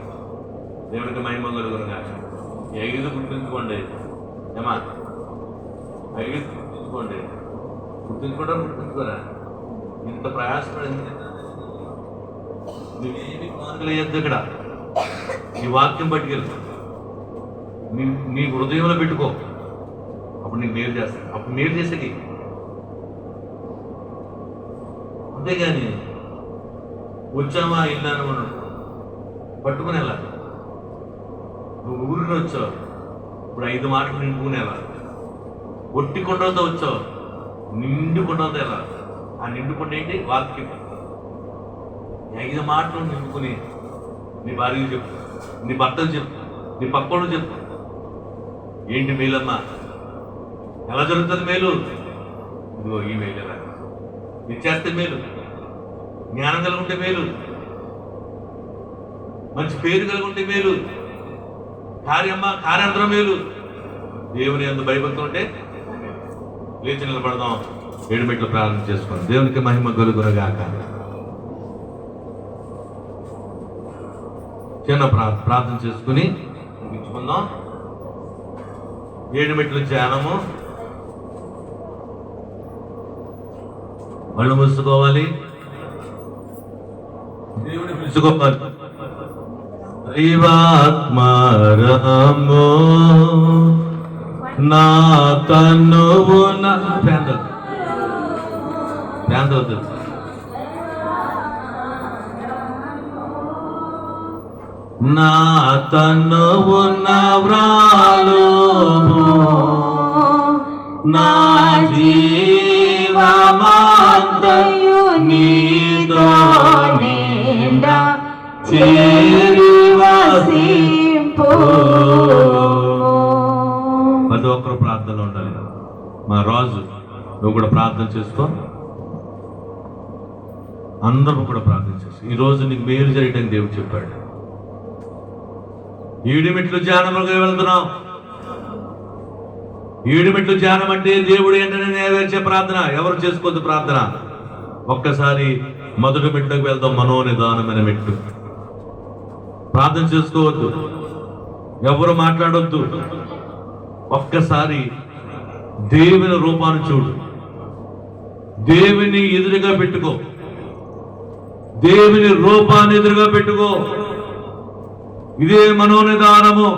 దేవుడికి మహిమ కలుగునుగా. ఐదు గుర్తుంచుకోండి ఏమా, ఐదు గుర్తుంచుకోరా. ఇంత ప్రయాసపడి నువ్వేమి మార్గలేయద్దు. ఇక్కడ ఈ వాక్యం పట్టుకెళ్తా నీ హృదయంలో పెట్టుకో. అప్పుడు నీకు మేలు చేస్తాడు. అప్పుడు మేలు చేసేది. అంతేగాని వచ్చామా ఇల్లాను మనం పట్టుకుని వెళ్ళాలి. నువ్వు ఊరిని వచ్చావు, ఇప్పుడు 5 మాటలు నింపుకుని వెళ్ళాలి. ఒట్టి కొండలతో వచ్చావు, నిండు కొండలతో వెళ్ళాలి. ఆ నిండు కొండ ఏంటి? వాక్యం. 5 మాటలు నింపుకుని నీ భార్యకు చెప్పు, నీ భర్తకు చెప్పు, నీ పక్కడు చెప్పు. ఏంటి మేలమ్మా? ఎలా జరుగుతుంది మేలు? ఇదిగో ఈ మేలేరా, ఇది చేస్తే మేలు. జ్ఞానం కలుగుంటే మేలు, మంచి పేరు కలుగుంటే మేలు, కార్యాంతరం మేలు. దేవుని అందు భయభక్తులు ఉంటే లేచి నిలబడదాం. 7 మెట్లు ప్రార్థన చేసుకోండి. దేవునికి మహిమ కలుగునగాక. చిన్న ప్రార్థన చేసుకుని ముగించుకుందాం. 7 మెట్లు ధ్యానము. కళ్ళు మూసుకోవాలి, దేవుని పిలుచుకోవాలి. దైవాత్మరము నా తనువు ప్రాంతవద్దు. నా తనువు వ్రాలు నా జీవమాంతయు నీతో నిండా చేరి వసింపు. ప్రతి ఒక్కరు ప్రార్థనలో ఉండాలి. మా రాజు నువ్వు కూడా ప్రార్థన చేసుకో. అందరూ కూడా ప్రార్థన చేసుకో. ఈరోజు నీకు మేలు చేయడానికి దేవుడు చెప్పాడు. 7 మెట్లు ధ్యానములుగా వెళ్తున్నాం. 7 మెట్లు ధ్యానం అంటే దేవుడు ఏంటనే నెరవేర్చే ప్రార్థన. ఎవరు చేసుకోవద్దు ప్రార్థన. ఒక్కసారి మొదటి మెట్లకు వెళ్దాం. మనోనిదానమైన మెట్లు. ప్రార్థన చేసుకోవద్దు, ఎవరు మాట్లాడొద్దు. ఒక్కసారి దేవుని రూపాన్ని చూడు. దేవుని ఎదురుగా పెట్టుకో. దేవుని రూపాన్ని ఎదురుగా పెట్టుకో. ఇదే మనోనిదానము.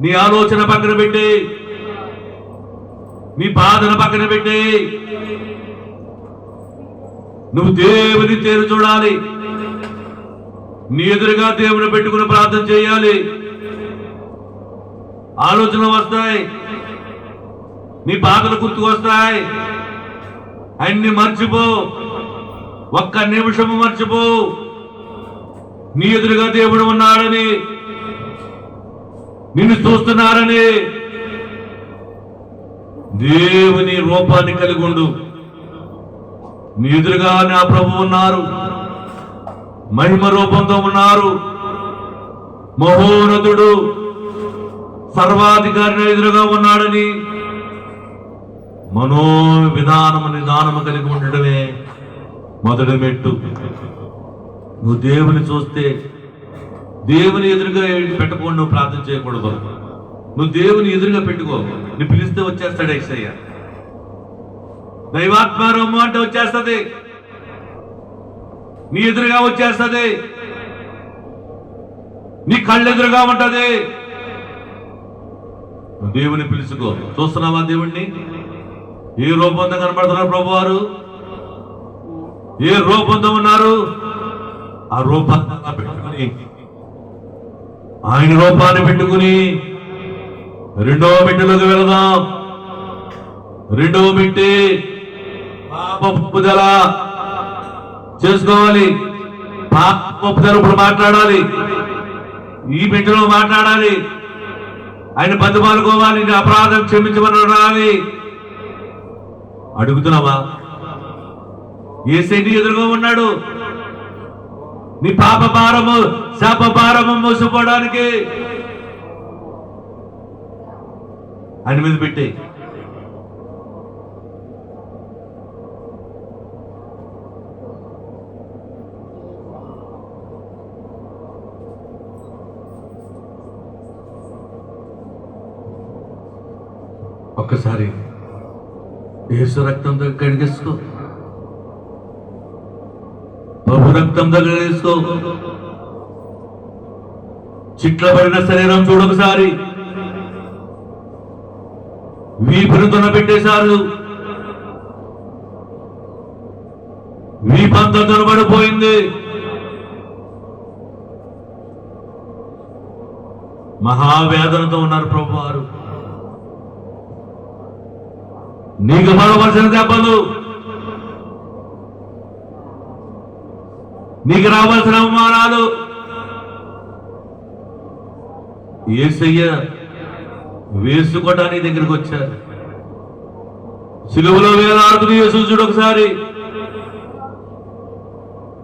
నీ ఆలోచన పక్కన పెట్టి, నీ బాధన పక్కన పెట్టి నువ్వు దేవుని తేరు చూడాలి. నీ ఎదురుగా దేవుని పెట్టుకుని ప్రార్థన చేయాలి. ఆలోచనలు వస్తాయి, నీ బాధలు గుర్తుకు వస్తాయి. అన్ని మర్చిపో. ఒక్క నిమిషము మర్చిపో. నీ ఎదురుగా దేవుడు ఉన్నాడని, నిన్ను చూస్తున్నారని. దేవుని రూపాన్ని కలిగి ఉండు. నీ ఎదురుగా నా ప్రభు ఉన్నారు, మహిమ రూపంతో ఉన్నారు. మహోన్నతుడు సర్వాధికారి ఎదురుగా ఉన్నాడని మనో నిదానము కలిగి ఉండడమే మొదటి మెట్టు. నువ్వు దేవుని చూస్తే దేవుని ఎదురుగా పెట్టుకోండి. నువ్వు ప్రార్థన చేయకూడదు. నువ్వు దేవుని ఎదురుగా పెట్టుకో. నువ్వు పిలిస్తే వచ్చేస్తాడు యేసయ్య. దైవాత్మరము అంటే వచ్చేస్తుంది, నీ ఎదురుగా వచ్చేస్తుంది, నీ కళ్ళు ఎదురుగా ఉంటది. దేవుని పిలుచుకో. చూస్తున్నావా దేవుణ్ణి? ఏ రూపంతో కనపడుతున్నారు ప్రభు వారు? ఏ రూపంతో ఉన్నారు? ఆ రూపాన్ని పెట్టుకుని, ఆయన రూపాన్ని పెట్టుకుని రెండవ మెట్టులోకి వెళదాం. రెండవ మెట్టి పాపపుదల చేసుకోవాలి. పాపపుదల ఇప్పుడు మాట్లాడాలి. ఈ మెట్టులో మాట్లాడాలి. ఆయన బతిమాలుకోవాలి. నీ అపరాధం క్షమించమని అడుగుతున్నావా? యేసయ్య ఎదురుగా ఉన్నాడు. నీ పాప భారము శాప భారము మోసపోవడానికి ఆయన మీద పెట్టి ఒక్కసారి యేసు రక్తంతో కడిగేసుకో. ప్రభు రక్తంతో కడిగేసుకో. చిట్ల పడిన శరీరం చూడొకసారి. వీపును దున్నబెట్టేశారు. వీపంతా దున్నబడిపోయింది. మహావేదనతో ఉన్నారు ప్రభువారు. నీకు పడవలసిన దెబ్బలు, నీకు రావాల్సిన అవమానాలు యేసయ్య వేసుకోవటానికి దగ్గరికి వచ్చారు. సిలువలో వేలాడుతున్న యేసు చూడు ఒకసారి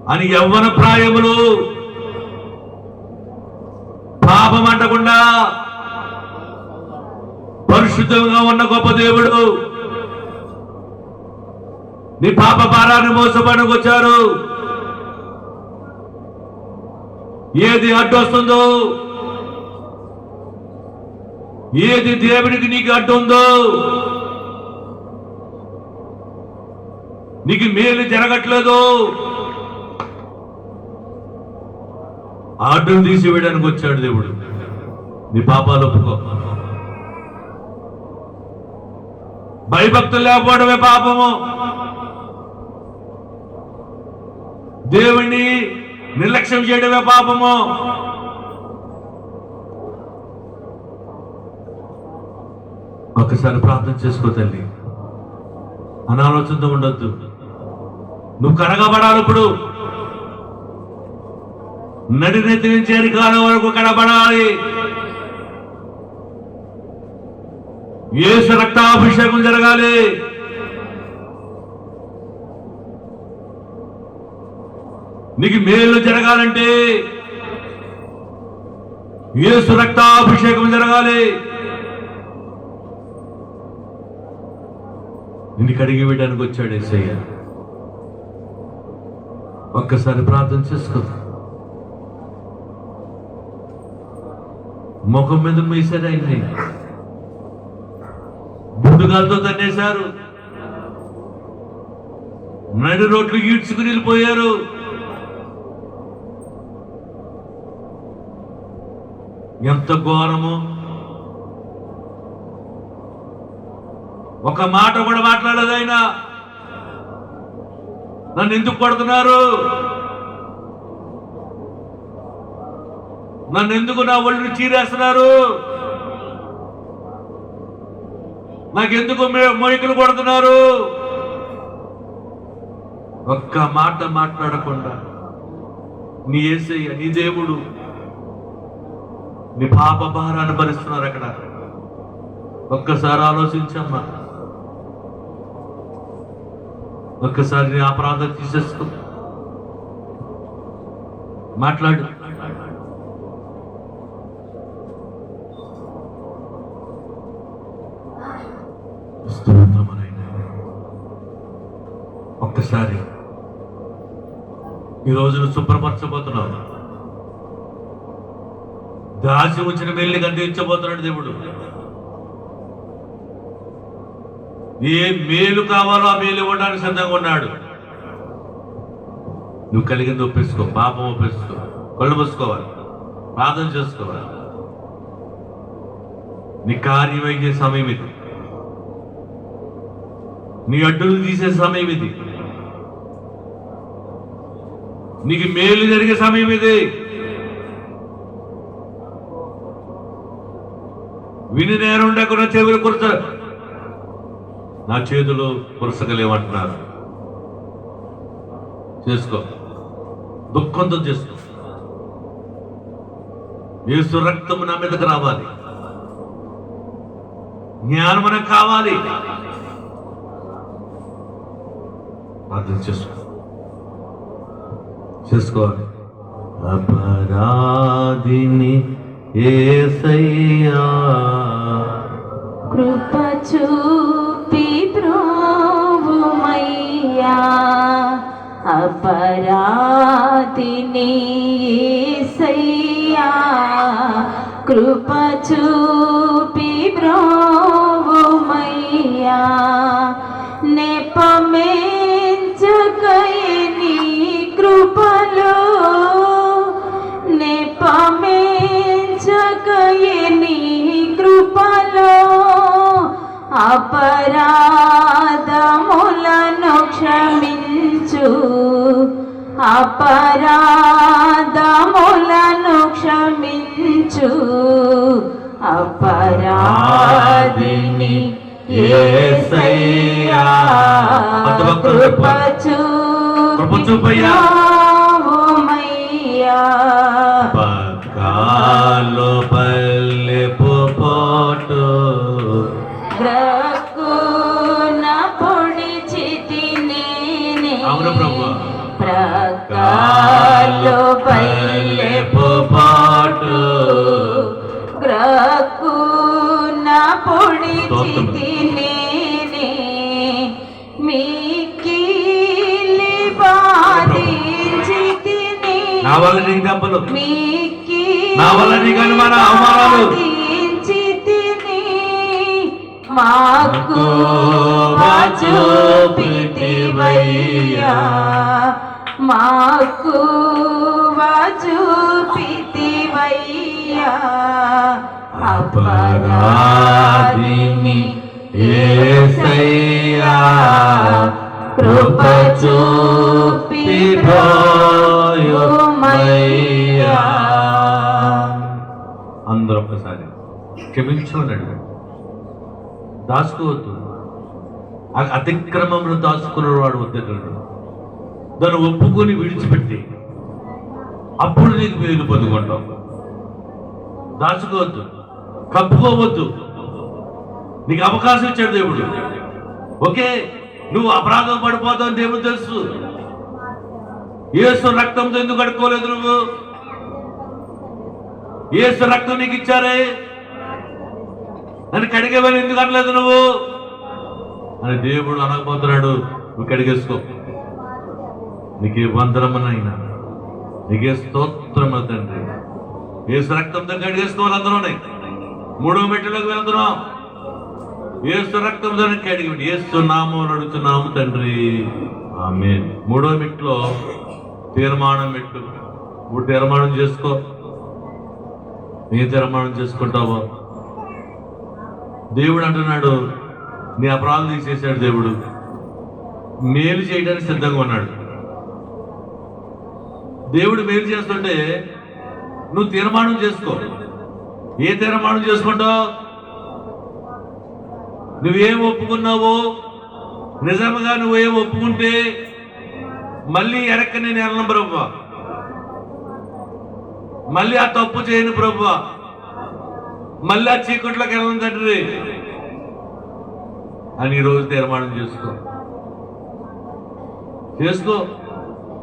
అని యవ్వన ప్రాయములు పాపం అంటకుండా పరిశుద్ధంగా ఉన్న గొప్ప దేవుడు నీ పాప భారాన్ని మోసపడానికి వచ్చారు. ఏది అడ్డు వస్తుందో, ఏది దేవుడికి నీకు అడ్డు ఉందో, నీకు మేలు జరగట్లేదు, ఆ అడ్డును తీసివేయడానికి వచ్చాడు దేవుడు. నీ పాపాలు ఒప్పుకో. భయభక్తులు లేకపోవడమే పాపము. దేవుణ్ణి నిర్లక్ష్యం చేయడమే పాపము. ఒక్కసారి ప్రార్థన చేసుకో తల్లి. అనాలోచనతో ఉండొద్దు. నువ్వు కడగబడాలి. ఇప్పుడు నడినెత్తి నుంచి అరికాల వరకు కడబడాలి. యేసు రక్తాభిషేకం జరగాలి. నీకు మేలు జరగాలంటే యేసు రక్తాభిషేకం జరగాలి. నిన్ను కడిగి వేయడానికి వచ్చాడు యేసయ్య. ఒక్కసారి ప్రార్థన చేసుకో. ముఖం మీద వేశారు ఆయన్ని. బుడ్డుగాలతో తన్నేశారు. నడి రోడ్లు ఈడ్చుకుని వెళ్ళిపోయారు. ఎంత ఘోరము. ఒక మాట కూడా మాట్లాడలేదు ఆయన. నన్ను ఎందుకు కొడుతున్నారు, నన్ను ఎందుకు నా ఒళ్ళు చీరేస్తున్నారు, నాకెందుకు మొయికలు కొడుతున్నారు, ఒక్క మాట మాట్లాడకుండా నీ యేసయ్య, నీ దేవుడు నీ పాప భారాన్ని భరిస్తున్నారు అక్కడ. ఒక్కసారి ఆలోచించమ్మా. ఒక్కసారి నీ అపరాధం తీసేసుకో. మాట్లాడు. ఒక్కసారి ఈ రోజును శుభ్రపరచబోతున్నావు. దాసి ఉంచిన మేలుని అందించబోతున్నాడు దేవుడు. ఏ మేలు కావాలో ఆ మేలు ఇవ్వడానికి సిద్ధంగా ఉన్నాడు. నువ్వు కలిగింది ఒప్పేసుకో, పాపం ఒప్పేసుకో, కళ్ళు మూసుకోవాలి, ప్రార్థన చేసుకోవాలి. నీ కార్యం అయ్యే సమయం ఇది. నీ అడ్డులు తీసే సమయం ఇది. నీకు మేలు జరిగే సమయం ఇది. విని నేరుండకున్న చెవులు కురచ, నా చేతులు కురసగలేమంటున్నారు. చేసుకో, దుఃఖంతో చేసుకో. యేసు రక్తము నా మీదకు రావాలి. జ్ఞానం మనకు కావాలి. అర్థం చేసుకోవాలి. అపరాధిని యేసయ్యా కృప చూపి బ్రోవుమయ్యా, అపరాధిని యేసయ్యా కృప చూపి బ్రోవుమయ్యా, నెపమేంచకయే నీ కృపలో, నెపమేంచకయే నీ కృపలో అపరాధములను క్షమించు, అపరాధములను క్షమించు, అపరాధిని యేసయ్యా కృప చూపయ్యా. పక్కాలో పల్లెపు పోటు గ్రక్కున పొడిచితి నేనే, అవును ప్రభు. ప్రకాలో పల్లెపు పాటు గ్రక్కున పొడిచితి నేనే, మీకిలి బాధించితి నా వల్ల నీకు దెబ్బలు, మీకి నా వల్ల నీకు అనుమాన అవమానాలు, మాకు చూపితివయ్యా, మాకు చూపితివయ్యా. అపరాధిని యేసయ్యా కృప చూపిపోయుమయ్యా. అందరూ ఒక్కసారి క్షమించమన్నాడు. దాచుకోవద్దు. అతిక్రమంలో దాచుకున్నవాడు వద్దన్నాడు. దాన్ని ఒప్పుకొని విడిచిపెట్టి అప్పుడు నీకు మేలు పొందుకుంటావు. దాచుకోవద్దు, కప్పుకోవద్దు. నీకు అవకాశం ఇచ్చాడు దేవుడు. ఓకే, నువ్వు అపరాధం పడిపోతావు అని దేవుడు తెలుసు. యేసు రక్తంతో ఎందుకు కడుక్కోలేదు నువ్వు? యేసు రక్తం నీకు ఇచ్చారే, నన్ను కడిగేవని ఎందుకు అనలేదు నువ్వు అని దేవుడు అనకపోతున్నాడు. నువ్వు కడిగేసుకో. నీకే వందనమనైనా, నీకే స్తోత్రము తండ్రి. యేసు రక్తంతో కడిగేసుకోవాలి. అందరూనే 3వ మెట్టులోకి వెళ్తున్నాం. యేసు రక్తంతో కడిగి యేసు నామమున అడుగుతున్నాము తండ్రి, ఆమేన్. 3వ మెట్టులో తీర్మానం మెట్టు. 3 తీర్మానం చేసుకో. నీ తీర్మానం చేసుకుంటావో? దేవుడు అంటున్నాడు, నీ అపరాధం తీసేశాడు. దేవుడు మేలు చేయడానికి సిద్ధంగా ఉన్నాడు. దేవుడు మేలు చేస్తుంటే నువ్వు తీర్మానం చేసుకో. ఏ తీర్మానం చేసుకుంటావు? నువ్వేం ఒప్పుకున్నావో, నిజంగా నువ్వేం ఒప్పుకుంటే మళ్ళీ వెనక్కి నేను వెళ్ళను ప్రభువా, మళ్ళీ ఆ తప్పు చేయను ప్రభువా, మళ్ళీ ఆ చీకట్లోకి వెళ్ళను తండ్రి అని ఈరోజు తీర్మానం చేసుకో.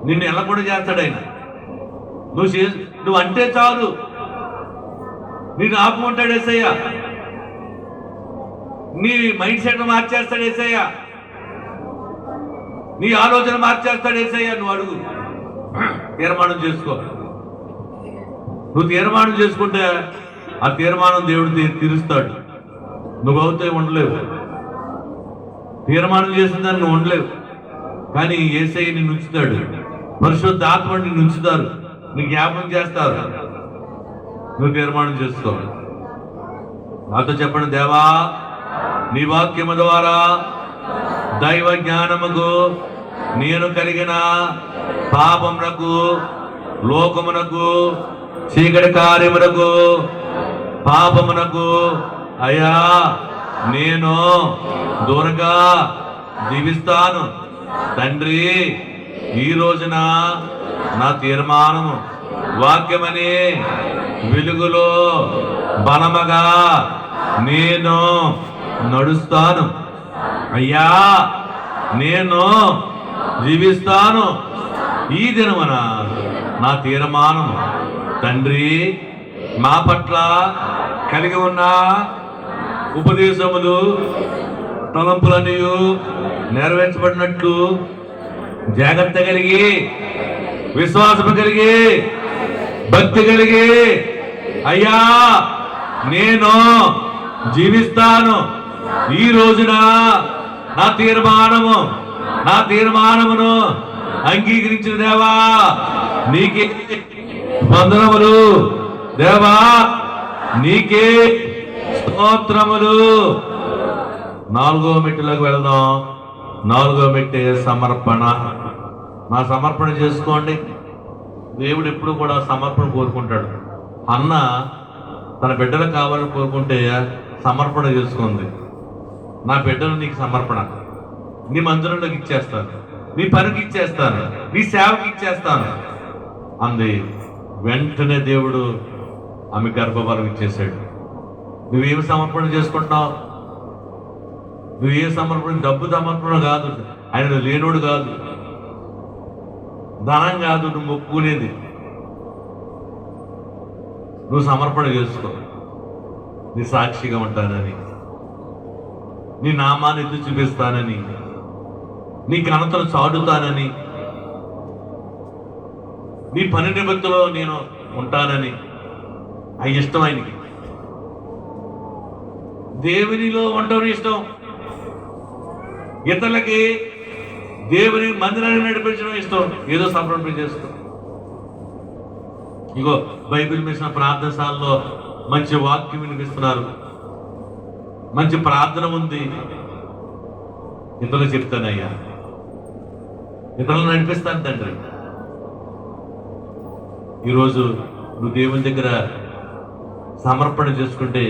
నిన్ను ఎలా కూడా చేస్తాడు ఆయన. నువ్వు అంటే చాలు, నిన్ను ఆపుకుంటాడు యేసయ్య. నీ మైండ్ సెట్ మార్చేస్తాడు యేసయ్య. నీ ఆలోచన మార్చేస్తాడు యేసయ్య. నువ్వు అడుగు, తీర్మానం చేసుకో. నువ్వు తీర్మానం చేసుకుంటే ఆ తీర్మానం దేవుడు తీరుస్తాడు. నువ్వు అవుతే ఉండలేవు. తీర్మానం చేసిన దాన్ని నువ్వు ఉండలేవు. కానీ యేసయ్య నిన్ను ఉంచుతాడు. పరిశుద్ధ ఆత్మ నిన్ను ఉంచుతారు, నీకు జ్ఞాపకం చేస్తారు. నువ్వు తీర్మానం చేసుకో. నాతో చెప్పండి, దేవా నీ వాక్యము ద్వారా దైవ జ్ఞానముకు నేను కలిగిన పాపమునకు, లోకమునకు, చీకటి కార్యమునకు, పాపమునకు అయ్యా నేను దూరంగా జీవిస్తాను తండ్రి. ఈ రోజున నా తీర్మానము వాక్యమని వెలుగులో బలముగా నేను నడుస్తాను అయ్యా, నేను జీవిస్తాను. ఈ దినమున నా తీర్మానము తండ్రి మా పట్ల కలిగి ఉన్న ఉపదేశములు, తలంపులన్నీ నెరవేర్చబడినట్లు జాగ్రత్త కలిగి, విశ్వాసము కలిగి, భక్తి కలిగి అయ్యా నేను జీవిస్తాను. ఈ రోజున నా తీర్మానమును అంగీకరించిన దేవా నీకే వందనములు, దేవా నీకే స్తోత్రములు. 4వ మెట్టులోకి వెళదాం. 4వ మెట్టే సమర్పణ. నా సమర్పణ చేసుకోండి. దేవుడు ఎప్పుడు కూడా సమర్పణ కోరుకుంటాడు. అన్న తన బిడ్డలు కావాలని కోరుకుంటే సమర్పణ చేసుకుంది. నా బిడ్డలు నీకు సమర్పణ, నీ మందిరంలోకి ఇచ్చేస్తాను, నీ పనికి ఇచ్చేస్తాను, నీ సేవకి ఇచ్చేస్తాను అంది. వెంటనే దేవుడు ఆమె గర్భఫలం ఇచ్చేసాడు. నువ్వేమి సమర్పణ చేసుకుంటున్నావు? నువ్వే సమర్పణ? డబ్బు సమర్పణ కాదు, ఆయన లేనోడు కాదు, ధనం కాదు నువ్వు మొక్కునేది. నువ్వు సమర్పణ చేసుకో. నీ సాక్షిగా ఉంటానని, నీ నామాన్ని ఎత్తి చూపిస్తానని, నీ ఘనతను చాటుతానని, నీ పని నిమిత్తంలో నేను ఉంటానని అవి ఇష్టం ఆయనకి. దేవునిలో ఉండడం ఇష్టం, ఇతరులకి దేవుని మందిరాన్ని నడిపించడం ఇష్టం. ఏదో సమర్పణ చేస్తాం. ఇగో బైబిల్ మిషన్ ప్రార్థనశాలలో మంచి వాక్యం వినిపిస్తున్నారు, మంచి ప్రార్థన ఉంది. ఇతరులు చెప్తానయ్యా, ఇతరులను నడిపిస్తాను తండ్రి. ఈరోజు నువ్వు దేవుని దగ్గర సమర్పణ చేసుకుంటే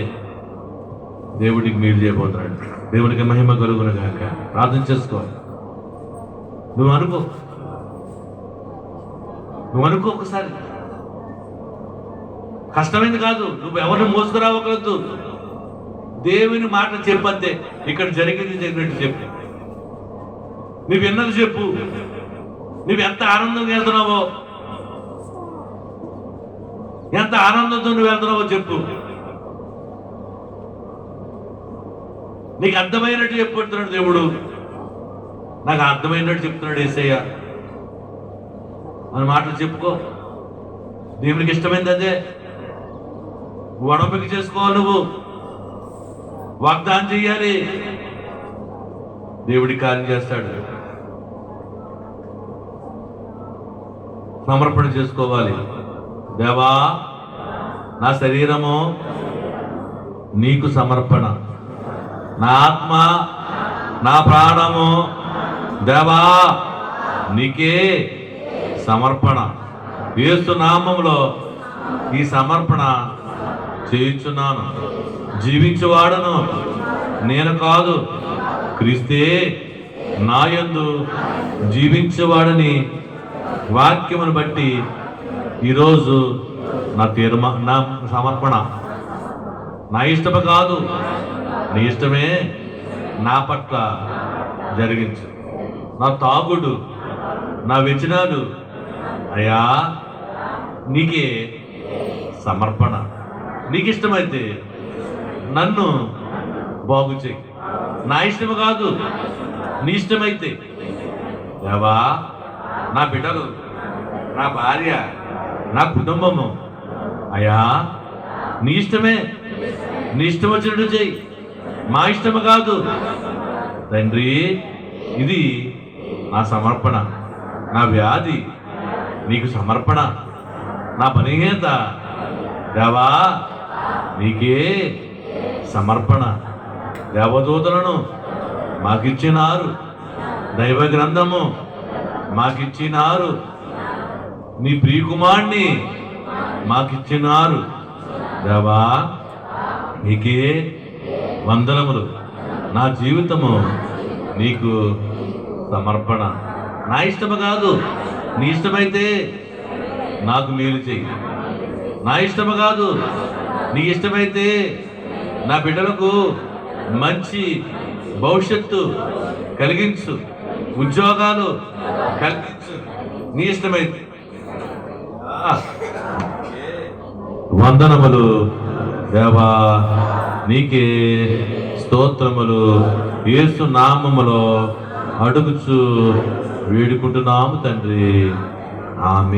దేవుడికి మేలు చేయబోతున్నాడు. దేవునికి మహిమ కలుగును గాక. ప్రార్థన చేసుకో. నువ్వు అనుకో ఒకసారి. కష్టమైంది కాదు, నువ్వు ఎవరిని మోసుకురావకూడదు. దేవుని మాట చెప్పంతే. ఇక్కడ జరిగింది జరిగినట్టు చెప్పు. నువ్వు విన్నది చెప్పు. నువ్వు ఎంత ఆనందంగా వెళ్తున్నావో, ఎంత ఆనందంతో నువ్వు వెళ్తున్నావో చెప్పు. నీకు అర్థమైనట్టు చెప్పుకుంటున్నాడు దేవుడు. నాకు అర్థమైనట్టు చెప్తున్నాడు యేసయ్య అని మాటలు చెప్పుకో. దేవునికి ఇష్టమైంది అదే. వడపిక చేసుకోవాలి, నువ్వు వాగ్దానం చెయ్యాలి. దేవుడి కార్యం చేస్తాడు. సమర్పణ చేసుకోవాలి. దేవా, నా శరీరము నీకు సమర్పణ, నా ఆత్మ, నా ప్రాణము దేవా నీకే సమర్పణ. యేసు నామములో ఈ సమర్పణ చేయించున్నాను. జీవించువాడను నేను కాదు, క్రీస్తే నా యందు జీవించేవాడని వాక్యమును బట్టి ఈరోజు నా సమర్పణ. నా ఇష్టము కాదు, నీ ఇష్టమే నా పట్ల జరిగించు. నా తాగుడు, నా వ్యసనాలు అయ్యా నీకే సమర్పణ. నీకు ఇష్టమైతే నన్ను బాగు చేయి. నా ఇష్టము కాదు, నీ ఇష్టమైతే దేవా నా బిడ్డలు, నా భార్య, నా కుటుంబము అయ్యా నీ ఇష్టమే. నీ ఇష్టం వచ్చినట్టు చెయ్యి, మా ఇష్టము కాదు తండ్రి. ఇది నా సమర్పణ. నా వ్యాధి నీకు సమర్పణ, నా బలహీనత దేవా నీకే సమర్పణ. దేవదూతలను మాకిచ్చినారు, దైవ గ్రంథము మాకిచ్చినారు, నీ ప్రియకుమారుని మాకిచ్చినారు దేవా నీకే వందనములు. నా జీవితము నీకు సమర్పణ. నా ఇష్టము కాదు, నీ ఇష్టమైతే నాకు మేలు చెయ్యి. నా ఇష్టము కాదు, నీ ఇష్టమైతే నా బిడ్డలకు మంచి భవిష్యత్తు కలిగించు, ఉద్యోగాలు కలిగించు. నీ ఇష్టమైతే వందనములు దేవా నీకే స్తోత్రములు. యేసు నామములో అడుగుచు వేడుకుంటున్నాము తండ్రి. ఆమేన్.